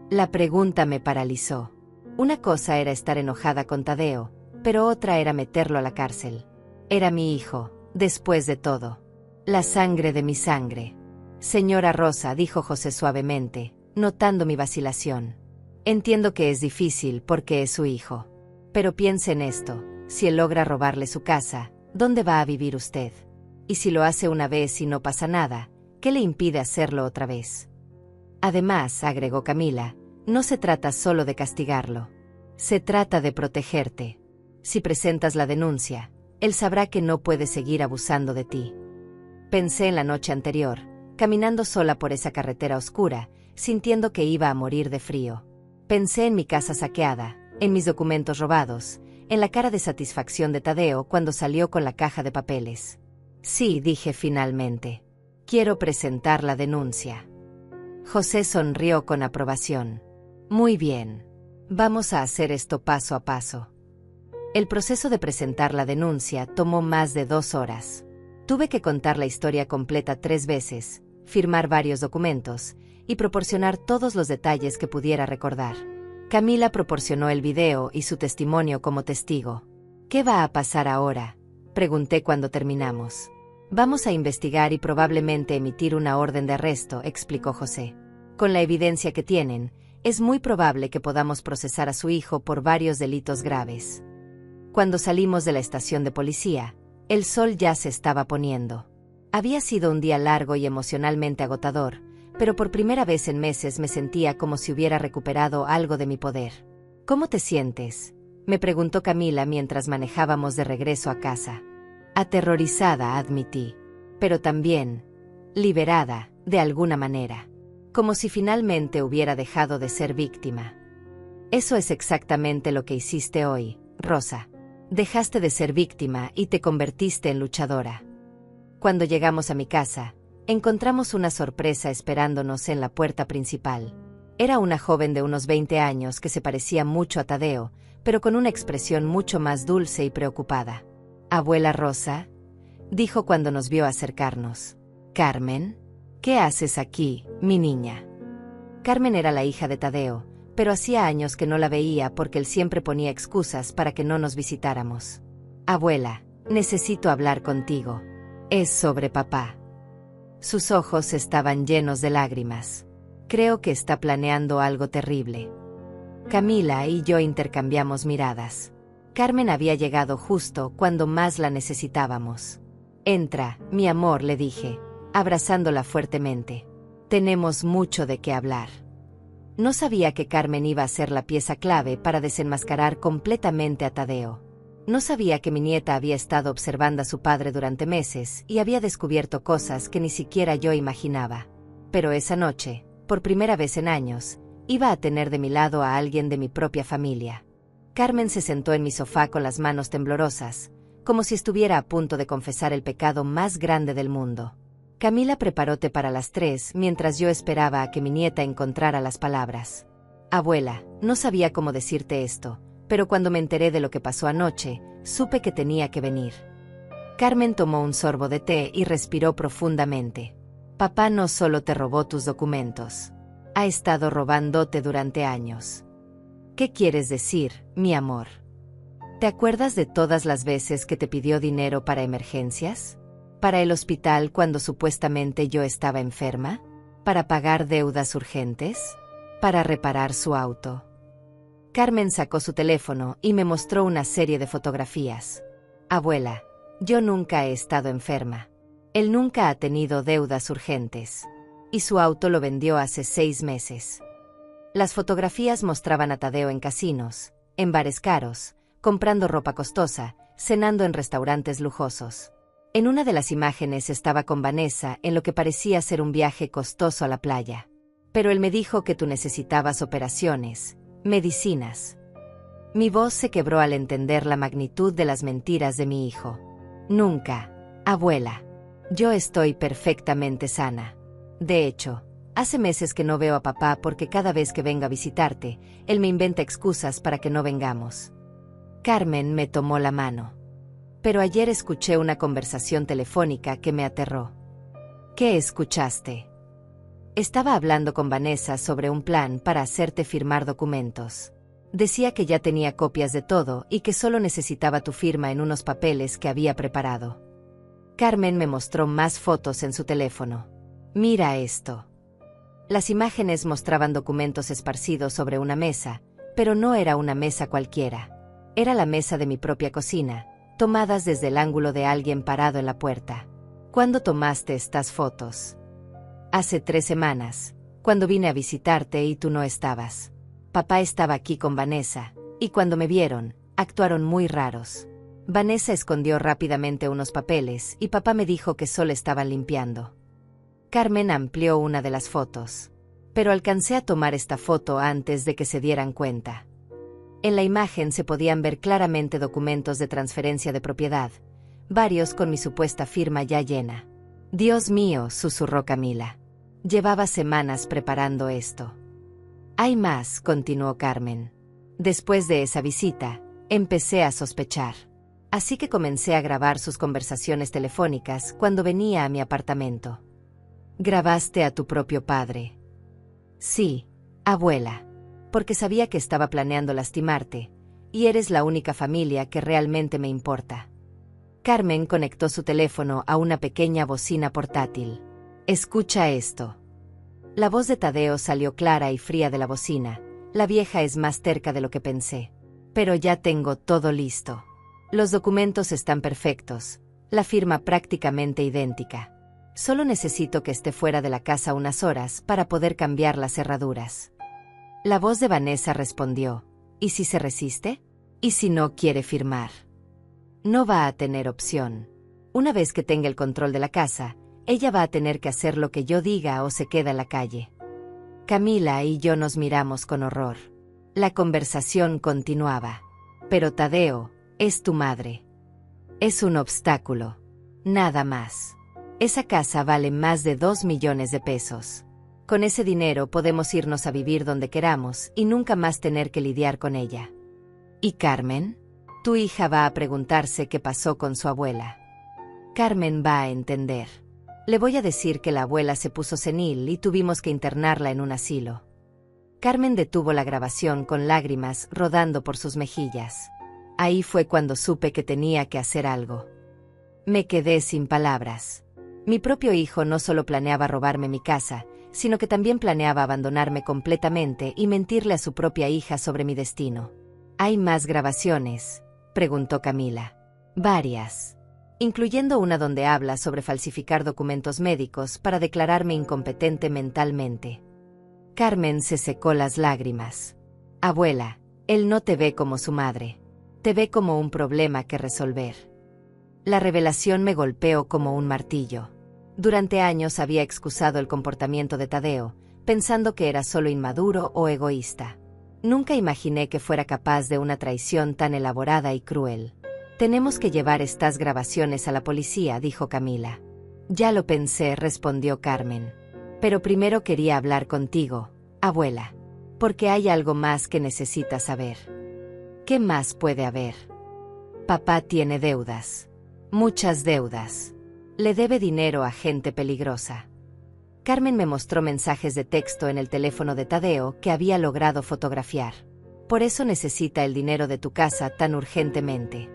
A: La pregunta me paralizó. Una cosa era estar enojada con Tadeo, pero otra era meterlo a la cárcel. Era mi hijo, después de todo. La sangre de mi sangre. Señora Rosa, dijo José suavemente, notando mi vacilación. Entiendo que es difícil porque es su hijo. Pero piense en esto: si él logra robarle su casa, ¿dónde va a vivir usted? Y si lo hace una vez y no pasa nada, ¿qué le impide hacerlo otra vez? Además, agregó Camila, no se trata solo de castigarlo. Se trata de protegerte. Si presentas la denuncia, él sabrá que no puede seguir abusando de ti. Pensé en la noche anterior, caminando sola por esa carretera oscura, sintiendo que iba a morir de frío. Pensé en mi casa saqueada, en mis documentos robados, en la cara de satisfacción de Tadeo cuando salió con la caja de papeles. Sí, dije finalmente. Quiero presentar la denuncia. José sonrió con aprobación. Muy bien. Vamos a hacer esto paso a paso. El proceso de presentar la denuncia tomó más de 2 horas. Tuve que contar la historia completa 3 veces, firmar varios documentos y proporcionar todos los detalles que pudiera recordar. Camila proporcionó el video y su testimonio como testigo. ¿Qué va a pasar ahora?, pregunté cuando terminamos. Vamos a investigar y probablemente emitir una orden de arresto, explicó José. Con la evidencia que tienen, es muy probable que podamos procesar a su hijo por varios delitos graves. Cuando salimos de la estación de policía, el sol ya se estaba poniendo. Había sido un día largo y emocionalmente agotador, pero por primera vez en meses me sentía como si hubiera recuperado algo de mi poder. ¿Cómo te sientes?, me preguntó Camila mientras manejábamos de regreso a casa. Aterrorizada, admití, pero también liberada, de alguna manera. Como si finalmente hubiera dejado de ser víctima. Eso es exactamente lo que hiciste hoy, Rosa. Dejaste de ser víctima y te convertiste en luchadora. Cuando llegamos a mi casa, encontramos una sorpresa esperándonos en la puerta principal. Era una joven de unos 20 años que se parecía mucho a Tadeo, pero con una expresión mucho más dulce y preocupada. «Abuela Rosa», dijo cuando nos vio acercarnos. «Carmen, ¿qué haces aquí, mi niña?» Carmen era la hija de Tadeo, pero hacía años que no la veía porque él siempre ponía excusas para que no nos visitáramos. «Abuela, necesito hablar contigo. Es sobre papá». Sus ojos estaban llenos de lágrimas. «Creo que está planeando algo terrible». Camila y yo intercambiamos miradas. Carmen había llegado justo cuando más la necesitábamos. «Entra, mi amor», le dije, abrazándola fuertemente. «Tenemos mucho de qué hablar». No sabía que Carmen iba a ser la pieza clave para desenmascarar completamente a Tadeo. No sabía que mi nieta había estado observando a su padre durante meses y había descubierto cosas que ni siquiera yo imaginaba. Pero esa noche, por primera vez en años, iba a tener de mi lado a alguien de mi propia familia. Carmen se sentó en mi sofá con las manos temblorosas, como si estuviera a punto de confesar el pecado más grande del mundo. Camila preparó té para las 3 mientras yo esperaba a que mi nieta encontrara las palabras. «Abuela, no sabía cómo decirte esto, pero cuando me enteré de lo que pasó anoche, supe que tenía que venir». Carmen tomó un sorbo de té y respiró profundamente. «Papá no solo te robó tus documentos. Ha estado robándote durante años». «¿Qué quieres decir, mi amor? ¿Te acuerdas de todas las veces que te pidió dinero para emergencias? ¿Para el hospital cuando supuestamente yo estaba enferma? ¿Para pagar deudas urgentes? ¿Para reparar su auto?» Carmen sacó su teléfono y me mostró una serie de fotografías. «Abuela, yo nunca he estado enferma. Él nunca ha tenido deudas urgentes. Y su auto lo vendió hace 6 meses». Las fotografías mostraban a Tadeo en casinos, en bares caros, comprando ropa costosa, cenando en restaurantes lujosos. En una de las imágenes estaba con Vanessa en lo que parecía ser un viaje costoso a la playa. «Pero él me dijo que tú necesitabas operaciones, medicinas». Mi voz se quebró al entender la magnitud de las mentiras de mi hijo. «Nunca, abuela. Yo estoy perfectamente sana. De hecho, hace meses que no veo a papá porque cada vez que venga a visitarte, él me inventa excusas para que no vengamos». Carmen me tomó la mano. «Pero ayer escuché una conversación telefónica que me aterró». «¿Qué escuchaste?» «Estaba hablando con Vanessa sobre un plan para hacerte firmar documentos. Decía que ya tenía copias de todo y que solo necesitaba tu firma en unos papeles que había preparado». Carmen me mostró más fotos en su teléfono. «Mira esto». Las imágenes mostraban documentos esparcidos sobre una mesa, pero no era una mesa cualquiera. Era la mesa de mi propia cocina, tomadas desde el ángulo de alguien parado en la puerta. «¿Cuándo tomaste estas fotos?» «Hace 3 semanas, cuando vine a visitarte y tú no estabas. Papá estaba aquí con Vanessa, y cuando me vieron, actuaron muy raros. Vanessa escondió rápidamente unos papeles y papá me dijo que solo estaban limpiando». Carmen amplió una de las fotos. «Pero alcancé a tomar esta foto antes de que se dieran cuenta». En la imagen se podían ver claramente documentos de transferencia de propiedad, varios con mi supuesta firma ya llena. «Dios mío», susurró Camila. «Llevaba semanas preparando esto». «Hay más», continuó Carmen. «Después de esa visita, empecé a sospechar. Así que comencé a grabar sus conversaciones telefónicas cuando venía a mi apartamento». «¿Grabaste a tu propio padre?» «Sí, abuela. Porque sabía que estaba planeando lastimarte, y eres la única familia que realmente me importa». Carmen conectó su teléfono a una pequeña bocina portátil. «Escucha esto». La voz de Tadeo salió clara y fría de la bocina. «La vieja es más terca de lo que pensé. Pero ya tengo todo listo. Los documentos están perfectos, la firma prácticamente idéntica. Solo necesito que esté fuera de la casa unas horas para poder cambiar las cerraduras». La voz de Vanessa respondió. «¿Y si se resiste? ¿Y si no quiere firmar?» «No va a tener opción. Una vez que tenga el control de la casa, ella va a tener que hacer lo que yo diga o se queda en la calle». Camila y yo nos miramos con horror. La conversación continuaba. «Pero Tadeo, es tu madre. Es un obstáculo. Nada más. Esa casa vale más de 2 millones de pesos. Con ese dinero podemos irnos a vivir donde queramos y nunca más tener que lidiar con ella. ¿Y Carmen? Tu hija va a preguntarse qué pasó con su abuela. Carmen va a entender. Le voy a decir que la abuela se puso senil y tuvimos que internarla en un asilo. Carmen detuvo la grabación con lágrimas rodando por sus mejillas. Ahí fue cuando supe que tenía que hacer algo. Me quedé sin palabras. Mi propio hijo no solo planeaba robarme mi casa, sino que también planeaba abandonarme completamente y mentirle a su propia hija sobre mi destino. ¿Hay más grabaciones?, preguntó Camila. Varias. Incluyendo una donde habla sobre falsificar documentos médicos para declararme incompetente mentalmente. Carmen se secó las lágrimas. Abuela, él no te ve como su madre. Te ve como un problema que resolver. La revelación me golpeó como un martillo. Durante años había excusado el comportamiento de Tadeo, pensando que era solo inmaduro o egoísta. Nunca imaginé que fuera capaz de una traición tan elaborada y cruel. Tenemos que llevar estas grabaciones a la policía, dijo Camila. Ya lo pensé, respondió Carmen. Pero primero quería hablar contigo, abuela. Porque hay algo más que necesitas saber. ¿Qué más puede haber? Papá tiene deudas. Muchas deudas. Le debe dinero a gente peligrosa. Carmen me mostró mensajes de texto en el teléfono de Tadeo que había logrado fotografiar. Por eso necesita el dinero de tu casa tan urgentemente.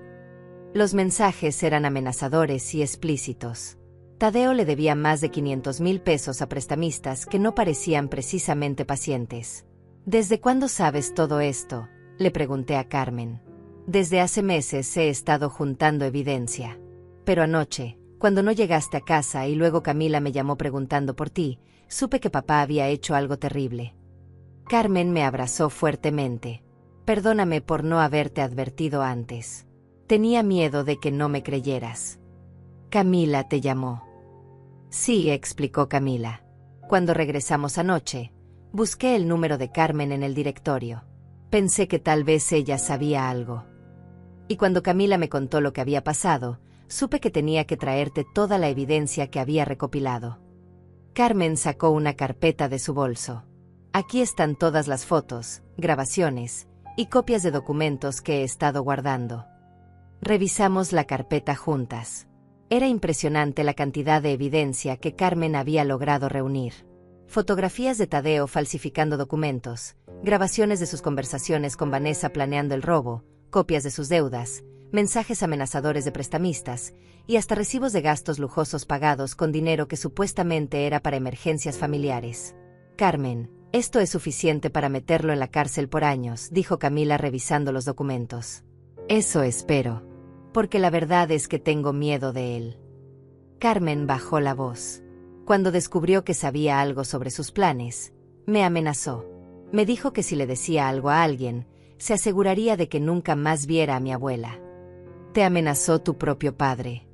A: Los mensajes eran amenazadores y explícitos. Tadeo le debía más de 500,000 pesos a prestamistas que no parecían precisamente pacientes. ¿Desde cuándo sabes todo esto?, le pregunté a Carmen. Desde hace meses he estado juntando evidencia. Pero anoche, cuando no llegaste a casa y luego Camila me llamó preguntando por ti, supe que papá había hecho algo terrible. Carmen me abrazó fuertemente. Perdóname por no haberte advertido antes. Tenía miedo de que no me creyeras. Camila te llamó. Sí, explicó Camila. Cuando regresamos anoche, busqué el número de Carmen en el directorio. Pensé que tal vez ella sabía algo. Y cuando Camila me contó lo que había pasado, supe que tenía que traerte toda la evidencia que había recopilado. Carmen sacó una carpeta de su bolso. Aquí están todas las fotos, grabaciones y copias de documentos que he estado guardando. Revisamos la carpeta juntas. Era impresionante la cantidad de evidencia que Carmen había logrado reunir. Fotografías de Tadeo falsificando documentos, grabaciones de sus conversaciones con Vanessa planeando el robo, copias de sus deudas, mensajes amenazadores de prestamistas, y hasta recibos de gastos lujosos pagados con dinero que supuestamente era para emergencias familiares. Carmen, esto es suficiente para meterlo en la cárcel por años, dijo Camila revisando los documentos. Eso espero. Porque la verdad es que tengo miedo de él. Carmen bajó la voz. Cuando descubrió que sabía algo sobre sus planes, me amenazó. Me dijo que si le decía algo a alguien, se aseguraría de que nunca más viera a mi abuela. ¿Te amenazó tu propio padre?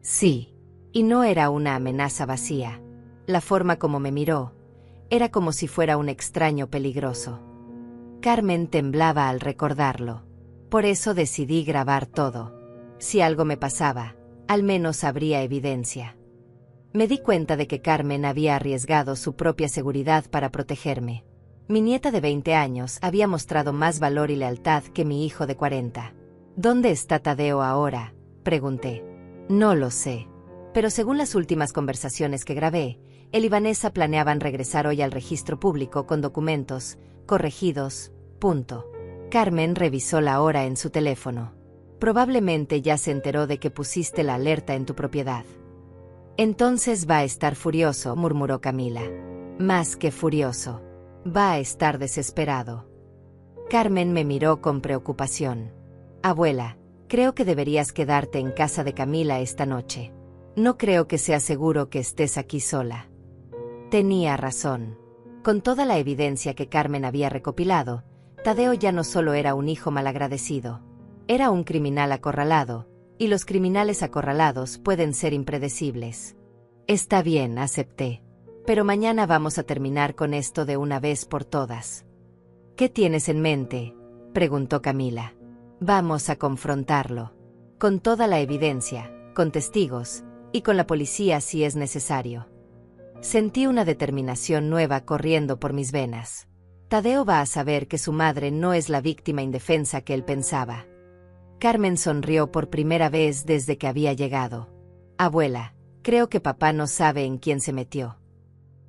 A: Sí. Y no era una amenaza vacía. La forma como me miró, era como si fuera un extraño peligroso. Carmen temblaba al recordarlo. Por eso decidí grabar todo. Si algo me pasaba, al menos habría evidencia. Me di cuenta de que Carmen había arriesgado su propia seguridad para protegerme. Mi nieta de 20 años había mostrado más valor y lealtad que mi hijo de 40. ¿Dónde está Tadeo ahora?, pregunté. No lo sé. Pero según las últimas conversaciones que grabé, él y Vanessa planeaban regresar hoy al registro público con documentos corregidos. Carmen revisó la hora en su teléfono. Probablemente ya se enteró de que pusiste la alerta en tu propiedad. Entonces va a estar furioso, murmuró Camila. Más que furioso. Va a estar desesperado. Carmen me miró con preocupación. Abuela, creo que deberías quedarte en casa de Camila esta noche. No creo que sea seguro que estés aquí sola. Tenía razón. Con toda la evidencia que Carmen había recopilado, Tadeo ya no solo era un hijo malagradecido. Era un criminal acorralado, y los criminales acorralados pueden ser impredecibles. Está bien, acepté. Pero mañana vamos a terminar con esto de una vez por todas. ¿Qué tienes en mente?, preguntó Camila. Vamos a confrontarlo. Con toda la evidencia, con testigos, y con la policía si es necesario. Sentí una determinación nueva corriendo por mis venas. Tadeo va a saber que su madre no es la víctima indefensa que él pensaba. Carmen sonrió por primera vez desde que había llegado. Abuela, creo que papá no sabe en quién se metió.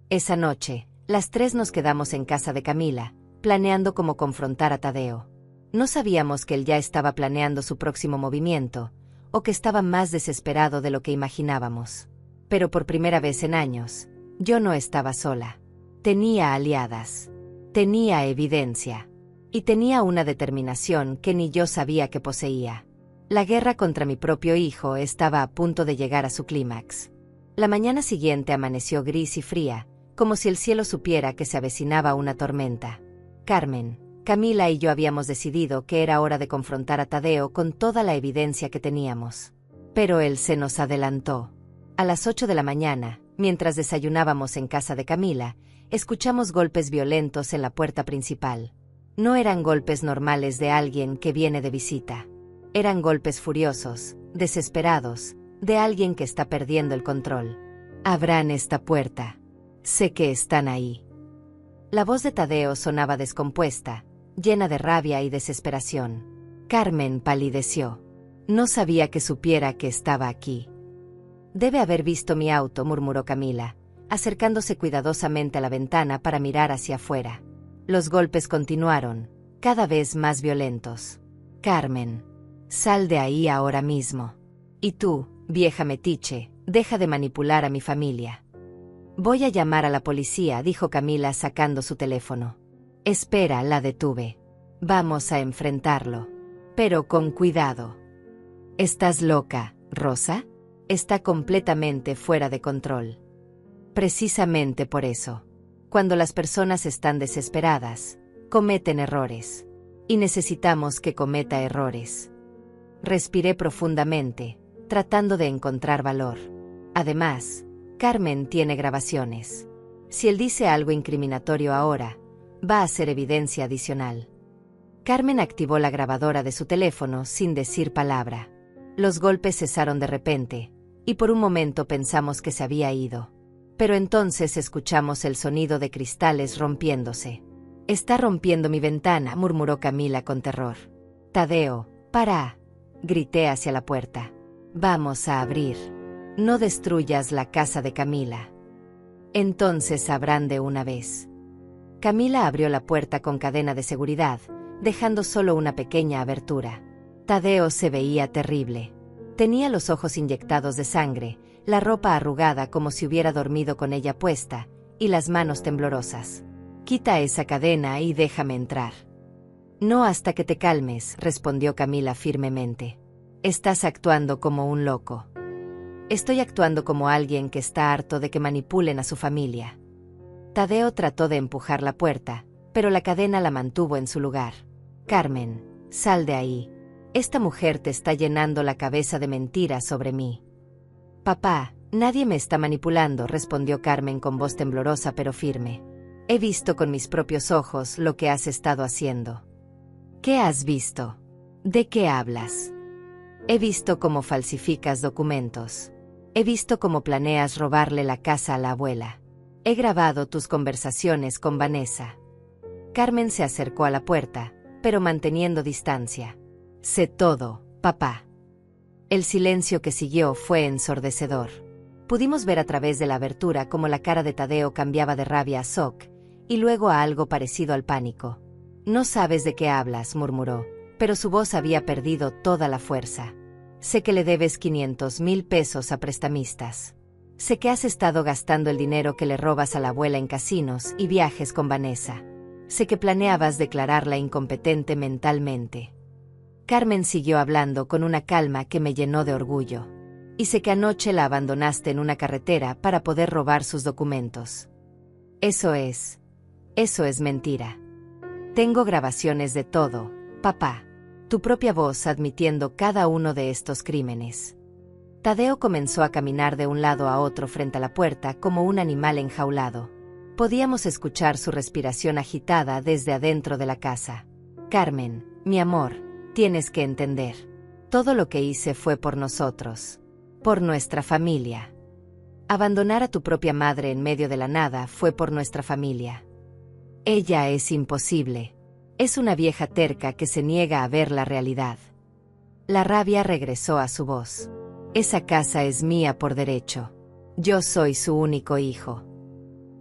A: Esa noche, las tres nos quedamos en casa de Camila, planeando cómo confrontar a Tadeo. No sabíamos que él ya estaba planeando su próximo movimiento, o que estaba más desesperado de lo que imaginábamos. Pero por primera vez en años, yo no estaba sola. Tenía aliadas. Tenía evidencia. Y tenía una determinación que ni yo sabía que poseía. La guerra contra mi propio hijo estaba a punto de llegar a su clímax. La mañana siguiente amaneció gris y fría, como si el cielo supiera que se avecinaba una tormenta. Carmen, Camila y yo habíamos decidido que era hora de confrontar a Tadeo con toda la evidencia que teníamos. Pero él se nos adelantó. A las 8 de la mañana, mientras desayunábamos en casa de Camila, escuchamos golpes violentos en la puerta principal. No eran golpes normales de alguien que viene de visita. Eran golpes furiosos, desesperados, de alguien que está perdiendo el control. Abran esta puerta. Sé que están ahí. La voz de Tadeo sonaba descompuesta, llena de rabia y desesperación. Carmen palideció. No sabía que supiera que estaba aquí. Debe haber visto mi auto, murmuró Camila, acercándose cuidadosamente a la ventana para mirar hacia afuera. Los golpes continuaron, cada vez más violentos. Carmen, sal de ahí ahora mismo. Y tú, vieja metiche, deja de manipular a mi familia. Voy a llamar a la policía, dijo Camila sacando su teléfono. Espera, la detuve. Vamos a enfrentarlo. Pero con cuidado. ¿Estás loca, Rosa? Está completamente fuera de control. Precisamente por eso. Cuando las personas están desesperadas, cometen errores. Y necesitamos que cometa errores. Respiré profundamente, tratando de encontrar valor. Además, Carmen tiene grabaciones. Si él dice algo incriminatorio ahora, va a ser evidencia adicional. Carmen activó la grabadora de su teléfono sin decir palabra. Los golpes cesaron de repente, y por un momento pensamos que se había ido. Pero entonces escuchamos el sonido de cristales rompiéndose. Está rompiendo mi ventana, murmuró Camila con terror. Tadeo, para, grité hacia la puerta. Vamos a abrir. No destruyas la casa de Camila. Entonces abran de una vez. Camila abrió la puerta con cadena de seguridad, dejando solo una pequeña abertura. Tadeo se veía terrible. Tenía los ojos inyectados de sangre, la ropa arrugada como si hubiera dormido con ella puesta, y las manos temblorosas. Quita esa cadena y déjame entrar. No hasta que te calmes, respondió Camila firmemente. Estás actuando como un loco. Estoy actuando como alguien que está harto de que manipulen a su familia. Tadeo trató de empujar la puerta, pero la cadena la mantuvo en su lugar. Carmen, sal de ahí. Esta mujer te está llenando la cabeza de mentiras sobre mí. Papá, nadie me está manipulando, respondió Carmen con voz temblorosa pero firme. He visto con mis propios ojos lo que has estado haciendo. ¿Qué has visto? ¿De qué hablas? He visto cómo falsificas documentos. He visto cómo planeas robarle la casa a la abuela. He grabado tus conversaciones con Vanessa. Carmen se acercó a la puerta, pero manteniendo distancia. Sé todo, papá. El silencio que siguió fue ensordecedor. Pudimos ver a través de la abertura cómo la cara de Tadeo cambiaba de rabia a shock, y luego a algo parecido al pánico. No sabes de qué hablas, murmuró, pero su voz había perdido toda la fuerza. Sé que le debes 500,000 pesos a prestamistas. Sé que has estado gastando el dinero que le robas a la abuela en casinos y viajes con Vanessa. Sé que planeabas declararla incompetente mentalmente. Carmen siguió hablando con una calma que me llenó de orgullo. Y sé que anoche la abandonaste en una carretera para poder robar sus documentos. Eso es mentira. Tengo grabaciones de todo, papá. Tu propia voz admitiendo cada uno de estos crímenes. Tadeo comenzó a caminar de un lado a otro frente a la puerta como un animal enjaulado. Podíamos escuchar su respiración agitada desde adentro de la casa. Carmen, mi amor, tienes que entender. Todo lo que hice fue por nosotros. Por nuestra familia. Abandonar a tu propia madre en medio de la nada fue por nuestra familia. Ella es imposible. Es una vieja terca que se niega a ver la realidad. La rabia regresó a su voz. Esa casa es mía por derecho. Yo soy su único hijo.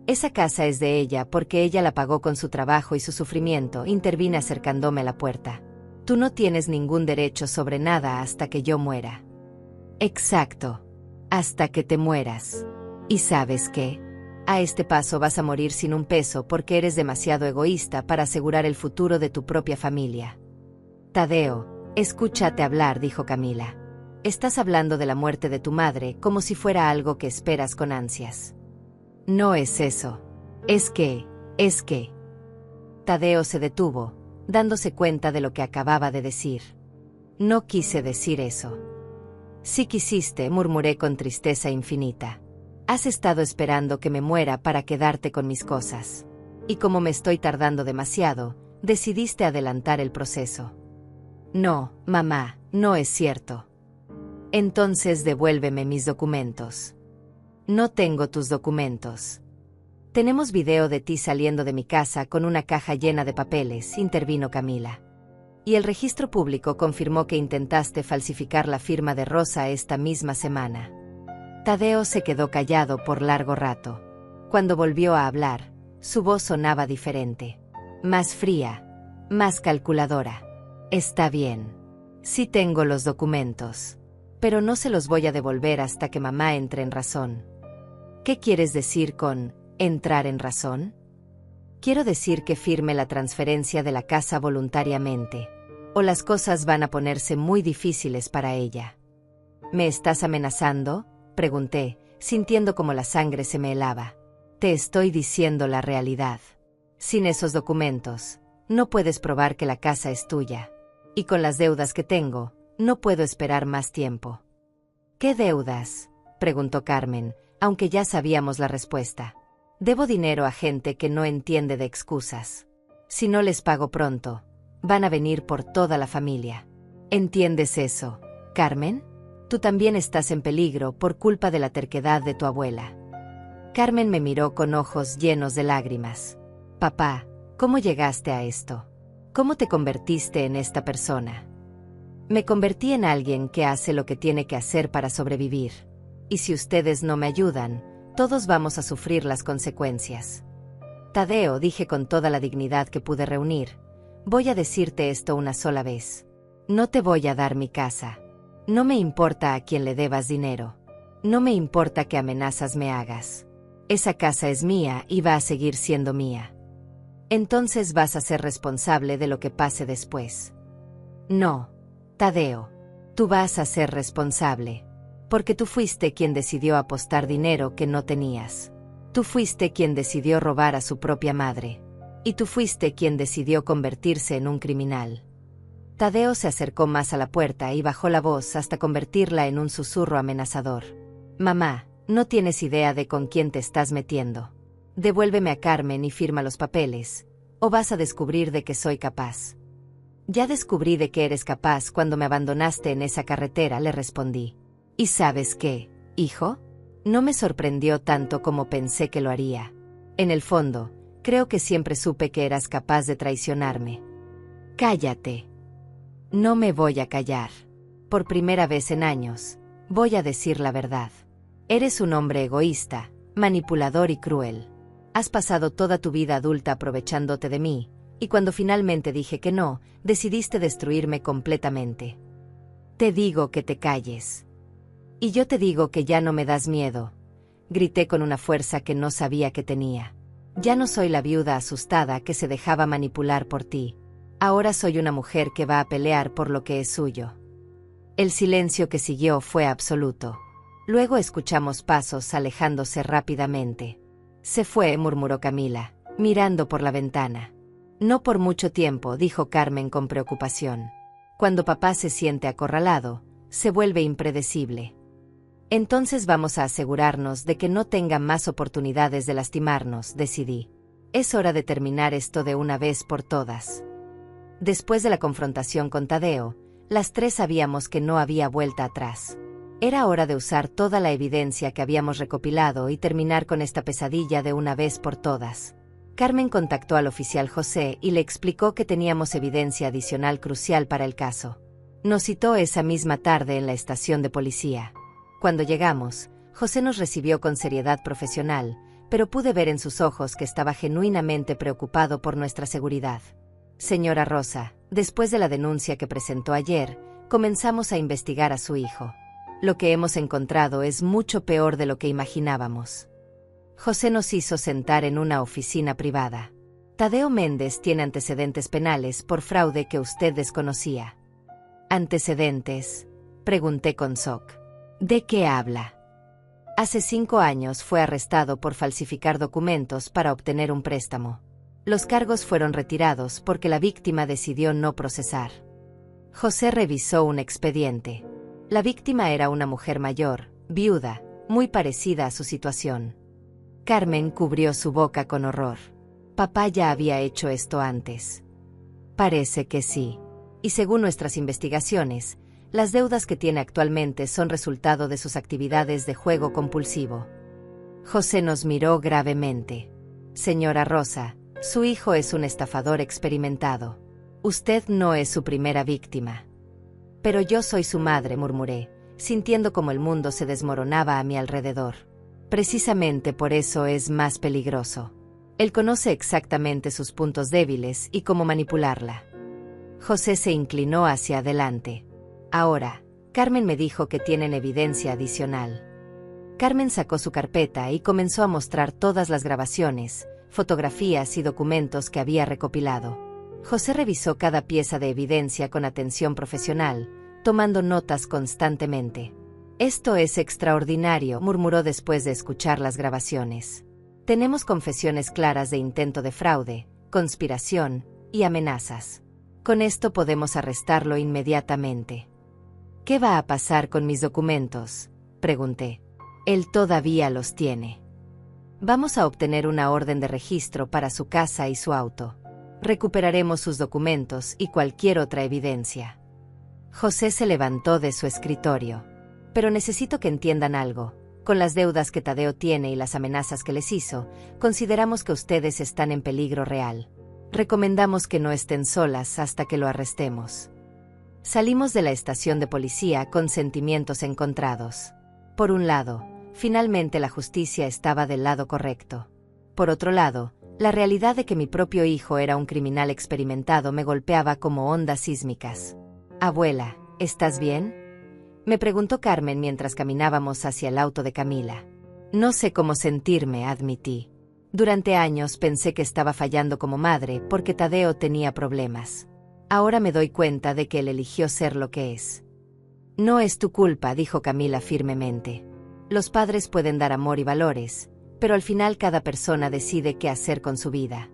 A: Esa casa es de ella porque ella la pagó con su trabajo y su sufrimiento, intervine acercándome a la puerta. Tú no tienes ningún derecho sobre nada hasta que yo muera. Exacto. Hasta que te mueras. ¿Y sabes qué? A este paso vas a morir sin un peso porque eres demasiado egoísta para asegurar el futuro de tu propia familia. Tadeo, escúchate hablar, dijo Camila. Estás hablando de la muerte de tu madre como si fuera algo que esperas con ansias. No es eso. Es que. Tadeo se detuvo, dándose cuenta de lo que acababa de decir. No quise decir eso. Sí quisiste, murmuré con tristeza infinita. Has estado esperando que me muera para quedarte con mis cosas. Y como me estoy tardando demasiado, decidiste adelantar el proceso. No, mamá, no es cierto. Entonces devuélveme mis documentos. No tengo tus documentos. Tenemos video de ti saliendo de mi casa con una caja llena de papeles, intervino Camila. Y el registro público confirmó que intentaste falsificar la firma de Rosa esta misma semana. Tadeo se quedó callado por largo rato. Cuando volvió a hablar, su voz sonaba diferente. Más fría, más calculadora. Está bien. Sí tengo los documentos. Pero no se los voy a devolver hasta que mamá entre en razón. ¿Qué quieres decir con entrar en razón? Quiero decir que firme la transferencia de la casa voluntariamente. O las cosas van a ponerse muy difíciles para ella. ¿Me estás amenazando?, pregunté, sintiendo como la sangre se me helaba. Te estoy diciendo la realidad. Sin esos documentos, no puedes probar que la casa es tuya. Y con las deudas que tengo, no puedo esperar más tiempo. ¿Qué deudas?, preguntó Carmen, aunque ya sabíamos la respuesta. Debo dinero a gente que no entiende de excusas. Si no les pago pronto, van a venir por toda la familia. ¿Entiendes eso, Carmen? Tú también estás en peligro por culpa de la terquedad de tu abuela. Carmen me miró con ojos llenos de lágrimas. Papá, ¿cómo llegaste a esto? ¿Cómo te convertiste en esta persona? Me convertí en alguien que hace lo que tiene que hacer para sobrevivir. Y si ustedes no me ayudan, todos vamos a sufrir las consecuencias. Tadeo, dije con toda la dignidad que pude reunir, voy a decirte esto una sola vez. No te voy a dar mi casa. No me importa a quién le debas dinero. No me importa qué amenazas me hagas. Esa casa es mía y va a seguir siendo mía. Entonces vas a ser responsable de lo que pase después. No, Tadeo. Tú vas a ser responsable. Porque tú fuiste quien decidió apostar dinero que no tenías. Tú fuiste quien decidió robar a su propia madre. Y tú fuiste quien decidió convertirse en un criminal. Tadeo se acercó más a la puerta y bajó la voz hasta convertirla en un susurro amenazador. Mamá, no tienes idea de con quién te estás metiendo. Devuélveme a Carmen y firma los papeles, o vas a descubrir de qué soy capaz. Ya descubrí de qué eres capaz cuando me abandonaste en esa carretera, le respondí. ¿Y sabes qué, hijo? No me sorprendió tanto como pensé que lo haría. En el fondo, creo que siempre supe que eras capaz de traicionarme. Cállate. No me voy a callar. Por primera vez en años, voy a decir la verdad. Eres un hombre egoísta, manipulador y cruel. Has pasado toda tu vida adulta aprovechándote de mí, y cuando finalmente dije que no, decidiste destruirme completamente. Te digo que te calles. Y yo te digo que ya no me das miedo. Grité con una fuerza que no sabía que tenía. Ya no soy la viuda asustada que se dejaba manipular por ti. Ahora soy una mujer que va a pelear por lo que es suyo. El silencio que siguió fue absoluto. Luego escuchamos pasos alejándose rápidamente. Se fue, murmuró Camila, mirando por la ventana. No por mucho tiempo, dijo Carmen con preocupación. Cuando papá se siente acorralado, se vuelve impredecible. Entonces vamos a asegurarnos de que no tenga más oportunidades de lastimarnos, decidí. Es hora de terminar esto de una vez por todas. Después de la confrontación con Tadeo, las tres sabíamos que no había vuelta atrás. Era hora de usar toda la evidencia que habíamos recopilado y terminar con esta pesadilla de una vez por todas. Carmen contactó al oficial José y le explicó que teníamos evidencia adicional crucial para el caso. Nos citó esa misma tarde en la estación de policía. Cuando llegamos, José nos recibió con seriedad profesional, pero pude ver en sus ojos que estaba genuinamente preocupado por nuestra seguridad. Señora Rosa, después de la denuncia que presentó ayer, comenzamos a investigar a su hijo. Lo que hemos encontrado es mucho peor de lo que imaginábamos. José nos hizo sentar en una oficina privada. Tadeo Méndez tiene antecedentes penales por fraude que usted desconocía. ¿Antecedentes?, pregunté con shock. ¿De qué habla? Hace 5 años fue arrestado por falsificar documentos para obtener un préstamo. Los cargos fueron retirados porque la víctima decidió no procesar. José revisó un expediente. La víctima era una mujer mayor, viuda, muy parecida a su situación. Carmen cubrió su boca con horror. Papá ya había hecho esto antes. Parece que sí. Y según nuestras investigaciones, las deudas que tiene actualmente son resultado de sus actividades de juego compulsivo. José nos miró gravemente. Señora Rosa, su hijo es un estafador experimentado. Usted no es su primera víctima. Pero yo soy su madre, murmuré, sintiendo como el mundo se desmoronaba a mi alrededor. Precisamente por eso es más peligroso. Él conoce exactamente sus puntos débiles y cómo manipularla. José se inclinó hacia adelante. Ahora, Carmen me dijo que tienen evidencia adicional. Carmen sacó su carpeta y comenzó a mostrar todas las grabaciones, fotografías y documentos que había recopilado. José revisó cada pieza de evidencia con atención profesional, tomando notas constantemente. Esto es extraordinario, murmuró después de escuchar las grabaciones. Tenemos confesiones claras de intento de fraude, conspiración y amenazas. Con esto podemos arrestarlo inmediatamente. ¿Qué va a pasar con mis documentos?, pregunté. Él todavía los tiene. Vamos a obtener una orden de registro para su casa y su auto. Recuperaremos sus documentos y cualquier otra evidencia. José se levantó de su escritorio. Pero necesito que entiendan algo. Con las deudas que Tadeo tiene y las amenazas que les hizo, consideramos que ustedes están en peligro real. Recomendamos que no estén solas hasta que lo arrestemos. Salimos de la estación de policía con sentimientos encontrados. Por un lado, finalmente la justicia estaba del lado correcto. Por otro lado, la realidad de que mi propio hijo era un criminal experimentado me golpeaba como ondas sísmicas. Abuela, ¿estás bien?, me preguntó Carmen mientras caminábamos hacia el auto de Camila. No sé cómo sentirme, admití. Durante años pensé que estaba fallando como madre porque Tadeo tenía problemas. Ahora me doy cuenta de que él eligió ser lo que es. No es tu culpa, dijo Camila firmemente. Los padres pueden dar amor y valores, pero al final cada persona decide qué hacer con su vida.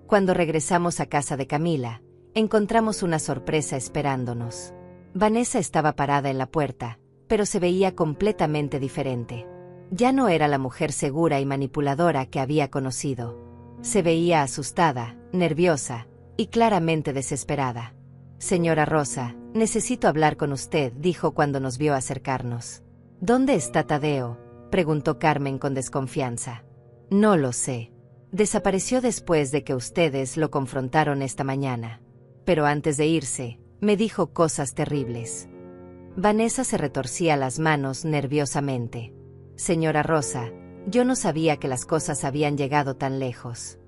A: Cuando regresamos a casa de Camila, encontramos una sorpresa esperándonos. Vanessa estaba parada en la puerta, pero se veía completamente diferente. Ya no era la mujer segura y manipuladora que había conocido. Se veía asustada, nerviosa y claramente desesperada. Señora Rosa, necesito hablar con usted, dijo cuando nos vio acercarnos. ¿Dónde está Tadeo?, preguntó Carmen con desconfianza. No lo sé. Desapareció después de que ustedes lo confrontaron esta mañana. Pero antes de irse, me dijo cosas terribles. Vanessa se retorcía las manos nerviosamente. Señora Rosa, yo no sabía que las cosas habían llegado tan lejos.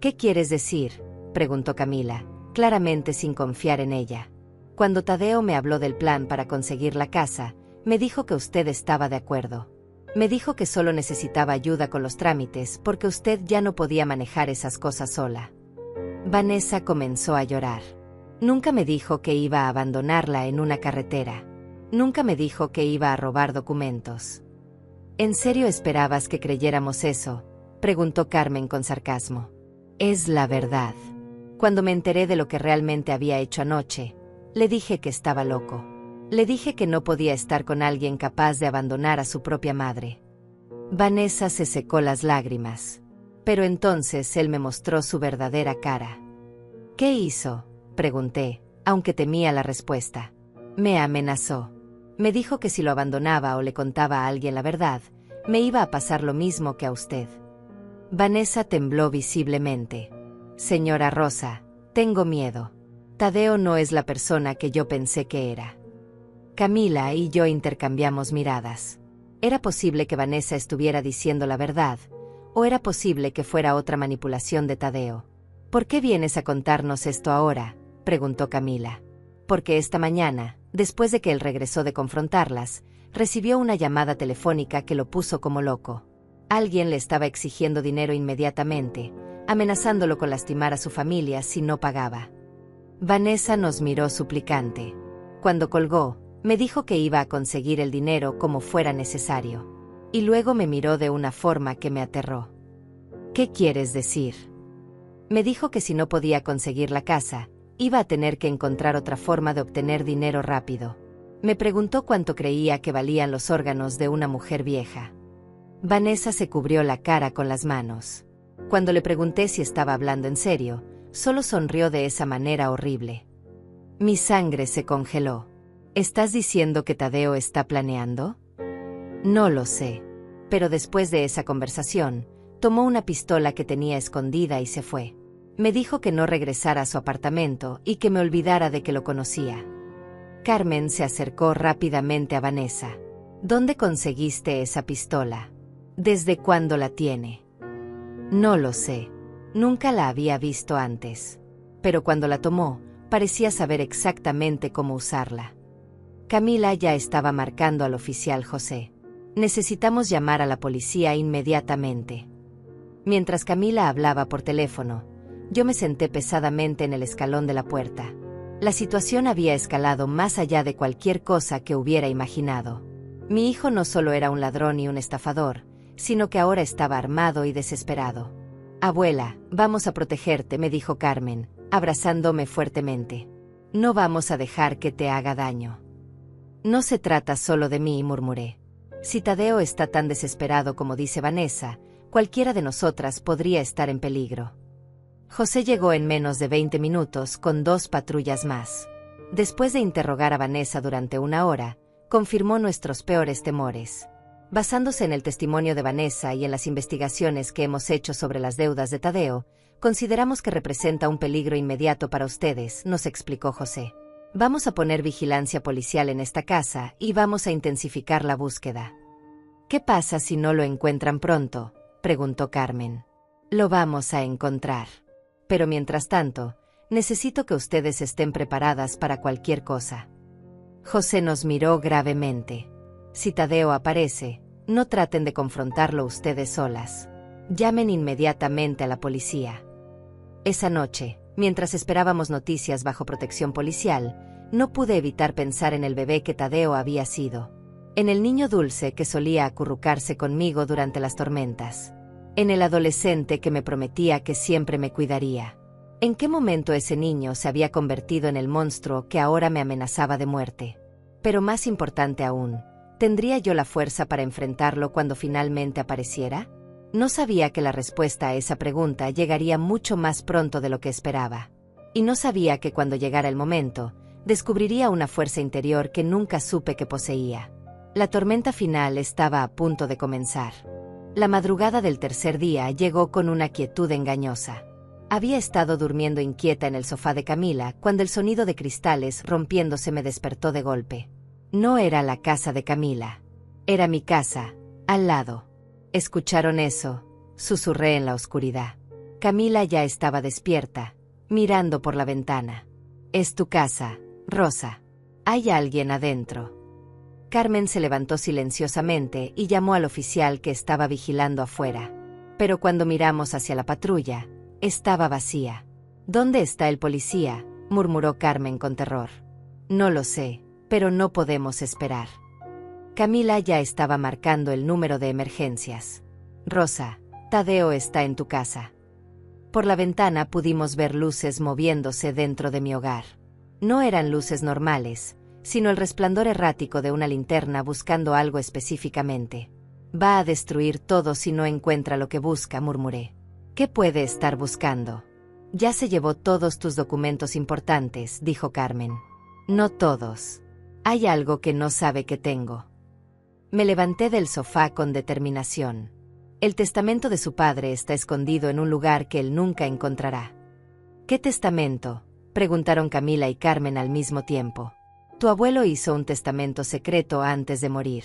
A: ¿Qué quieres decir?, preguntó Camila, claramente sin confiar en ella. Cuando Tadeo me habló del plan para conseguir la casa, me dijo que usted estaba de acuerdo. Me dijo que solo necesitaba ayuda con los trámites porque usted ya no podía manejar esas cosas sola. Vanessa comenzó a llorar. Nunca me dijo que iba a abandonarla en una carretera. Nunca me dijo que iba a robar documentos. ¿En serio esperabas que creyéramos eso?, preguntó Carmen con sarcasmo. Es la verdad. Cuando me enteré de lo que realmente había hecho anoche, le dije que estaba loco. Le dije que no podía estar con alguien capaz de abandonar a su propia madre. Vanessa se secó las lágrimas. Pero entonces él me mostró su verdadera cara. ¿Qué hizo?, pregunté, aunque temía la respuesta. Me amenazó. Me dijo que si lo abandonaba o le contaba a alguien la verdad, me iba a pasar lo mismo que a usted. Vanessa tembló visiblemente. Señora Rosa, tengo miedo. Tadeo no es la persona que yo pensé que era. Camila y yo intercambiamos miradas. Era posible que Vanessa estuviera diciendo la verdad, o era posible que fuera otra manipulación de Tadeo. ¿Por qué vienes a contarnos esto ahora?, preguntó Camila. Porque esta mañana, después de que él regresó de confrontarlas, recibió una llamada telefónica que lo puso como loco. Alguien le estaba exigiendo dinero inmediatamente, amenazándolo con lastimar a su familia si no pagaba. Vanessa nos miró suplicante. Cuando colgó, me dijo que iba a conseguir el dinero como fuera necesario. Y luego me miró de una forma que me aterró. ¿Qué quieres decir? Me dijo que si no podía conseguir la casa, iba a tener que encontrar otra forma de obtener dinero rápido. Me preguntó cuánto creía que valían los órganos de una mujer vieja. Vanessa se cubrió la cara con las manos. Cuando le pregunté si estaba hablando en serio, solo sonrió de esa manera horrible. Mi sangre se congeló. ¿Estás diciendo que Tadeo está planeando? No lo sé. Pero después de esa conversación, tomó una pistola que tenía escondida y se fue. Me dijo que no regresara a su apartamento y que me olvidara de que lo conocía. Carmen se acercó rápidamente a Vanessa. ¿Dónde conseguiste esa pistola? ¿Desde cuándo la tiene? No lo sé. Nunca la había visto antes. Pero cuando la tomó, parecía saber exactamente cómo usarla. Camila ya estaba marcando al oficial José. Necesitamos llamar a la policía inmediatamente. Mientras Camila hablaba por teléfono, yo me senté pesadamente en el escalón de la puerta. La situación había escalado más allá de cualquier cosa que hubiera imaginado. Mi hijo no solo era un ladrón y un estafador, sino que ahora estaba armado y desesperado. Abuela, vamos a protegerte, me dijo Carmen, abrazándome fuertemente. No vamos a dejar que te haga daño. No se trata solo de mí, murmuré. Si Tadeo está tan desesperado como dice Vanessa, cualquiera de nosotras podría estar en peligro. José llegó en menos de 20 minutos con 2 patrullas más. Después de interrogar a Vanessa durante 1 hora, confirmó nuestros peores temores. Basándose en el testimonio de Vanessa y en las investigaciones que hemos hecho sobre las deudas de Tadeo, consideramos que representa un peligro inmediato para ustedes, nos explicó José. Vamos a poner vigilancia policial en esta casa y vamos a intensificar la búsqueda. ¿Qué pasa si no lo encuentran pronto?, preguntó Carmen. Lo vamos a encontrar. Pero mientras tanto, necesito que ustedes estén preparadas para cualquier cosa. José nos miró gravemente. Si Tadeo aparece, no traten de confrontarlo ustedes solas. Llamen inmediatamente a la policía. Esa noche, mientras esperábamos noticias bajo protección policial, no pude evitar pensar en el bebé que Tadeo había sido. En el niño dulce que solía acurrucarse conmigo durante las tormentas. En el adolescente que me prometía que siempre me cuidaría. ¿En qué momento ese niño se había convertido en el monstruo que ahora me amenazaba de muerte? Pero más importante aún, ¿tendría yo la fuerza para enfrentarlo cuando finalmente apareciera? No sabía que la respuesta a esa pregunta llegaría mucho más pronto de lo que esperaba. Y no sabía que cuando llegara el momento, descubriría una fuerza interior que nunca supe que poseía. La tormenta final estaba a punto de comenzar. La madrugada del tercer día llegó con una quietud engañosa. Había estado durmiendo inquieta en el sofá de Camila cuando el sonido de cristales rompiéndose me despertó de golpe. No era la casa de Camila. Era mi casa, al lado. ¿Escucharon eso?, susurré en la oscuridad. Camila ya estaba despierta, mirando por la ventana. Es tu casa, Rosa. Hay alguien adentro. Carmen se levantó silenciosamente y llamó al oficial que estaba vigilando afuera. Pero cuando miramos hacia la patrulla, estaba vacía. ¿Dónde está el policía?, murmuró Carmen con terror. No lo sé, pero no podemos esperar. Camila ya estaba marcando el número de emergencias. Rosa, Tadeo está en tu casa. Por la ventana pudimos ver luces moviéndose dentro de mi hogar. No eran luces normales, sino el resplandor errático de una linterna buscando algo específicamente. Va a destruir todo si no encuentra lo que busca, murmuré. ¿Qué puede estar buscando? Ya se llevó todos tus documentos importantes, dijo Carmen. No todos. Hay algo que no sabe que tengo. Me levanté del sofá con determinación. El testamento de su padre está escondido en un lugar que él nunca encontrará. ¿Qué testamento?, preguntaron Camila y Carmen al mismo tiempo. Tu abuelo hizo un testamento secreto antes de morir.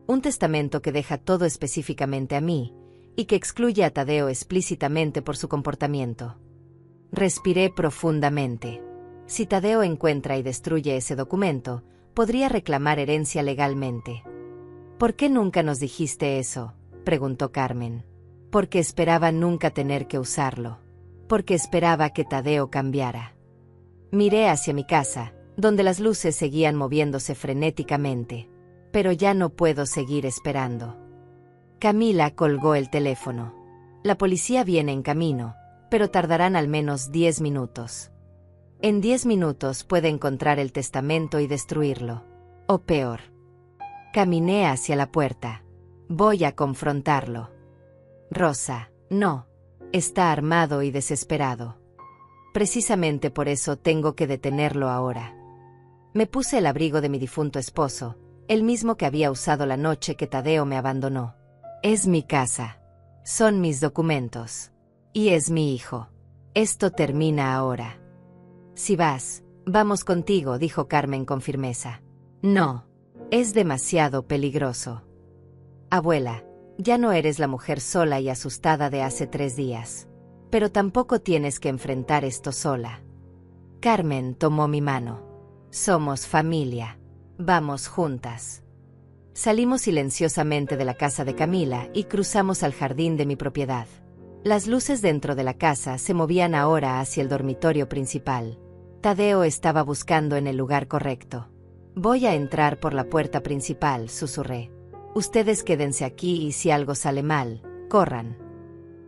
A: Un testamento que deja todo específicamente a mí, y que excluye a Tadeo explícitamente por su comportamiento. Respiré profundamente. Si Tadeo encuentra y destruye ese documento, podría reclamar herencia legalmente. ¿Por qué nunca nos dijiste eso?, preguntó Carmen. Porque esperaba nunca tener que usarlo. Porque esperaba que Tadeo cambiara. Miré hacia mi casa, donde las luces seguían moviéndose frenéticamente. Pero ya no puedo seguir esperando. Camila colgó el teléfono. La policía viene en camino, pero tardarán al menos 10 minutos. En 10 minutos puede encontrar el testamento y destruirlo. O peor. Caminé hacia la puerta. Voy a confrontarlo. Rosa, no. Está armado y desesperado. Precisamente por eso tengo que detenerlo ahora. Me puse el abrigo de mi difunto esposo, el mismo que había usado la noche que Tadeo me abandonó. Es mi casa. Son mis documentos. Y es mi hijo. Esto termina ahora. Si vas, vamos contigo, dijo Carmen con firmeza. No. Es demasiado peligroso. Abuela, ya no eres la mujer sola y asustada de hace 3 días. Pero tampoco tienes que enfrentar esto sola. Carmen tomó mi mano. Somos familia. Vamos juntas. Salimos silenciosamente de la casa de Camila y cruzamos al jardín de mi propiedad. Las luces dentro de la casa se movían ahora hacia el dormitorio principal. Tadeo estaba buscando en el lugar correcto. Voy a entrar por la puerta principal, susurré. Ustedes quédense aquí y si algo sale mal, corran.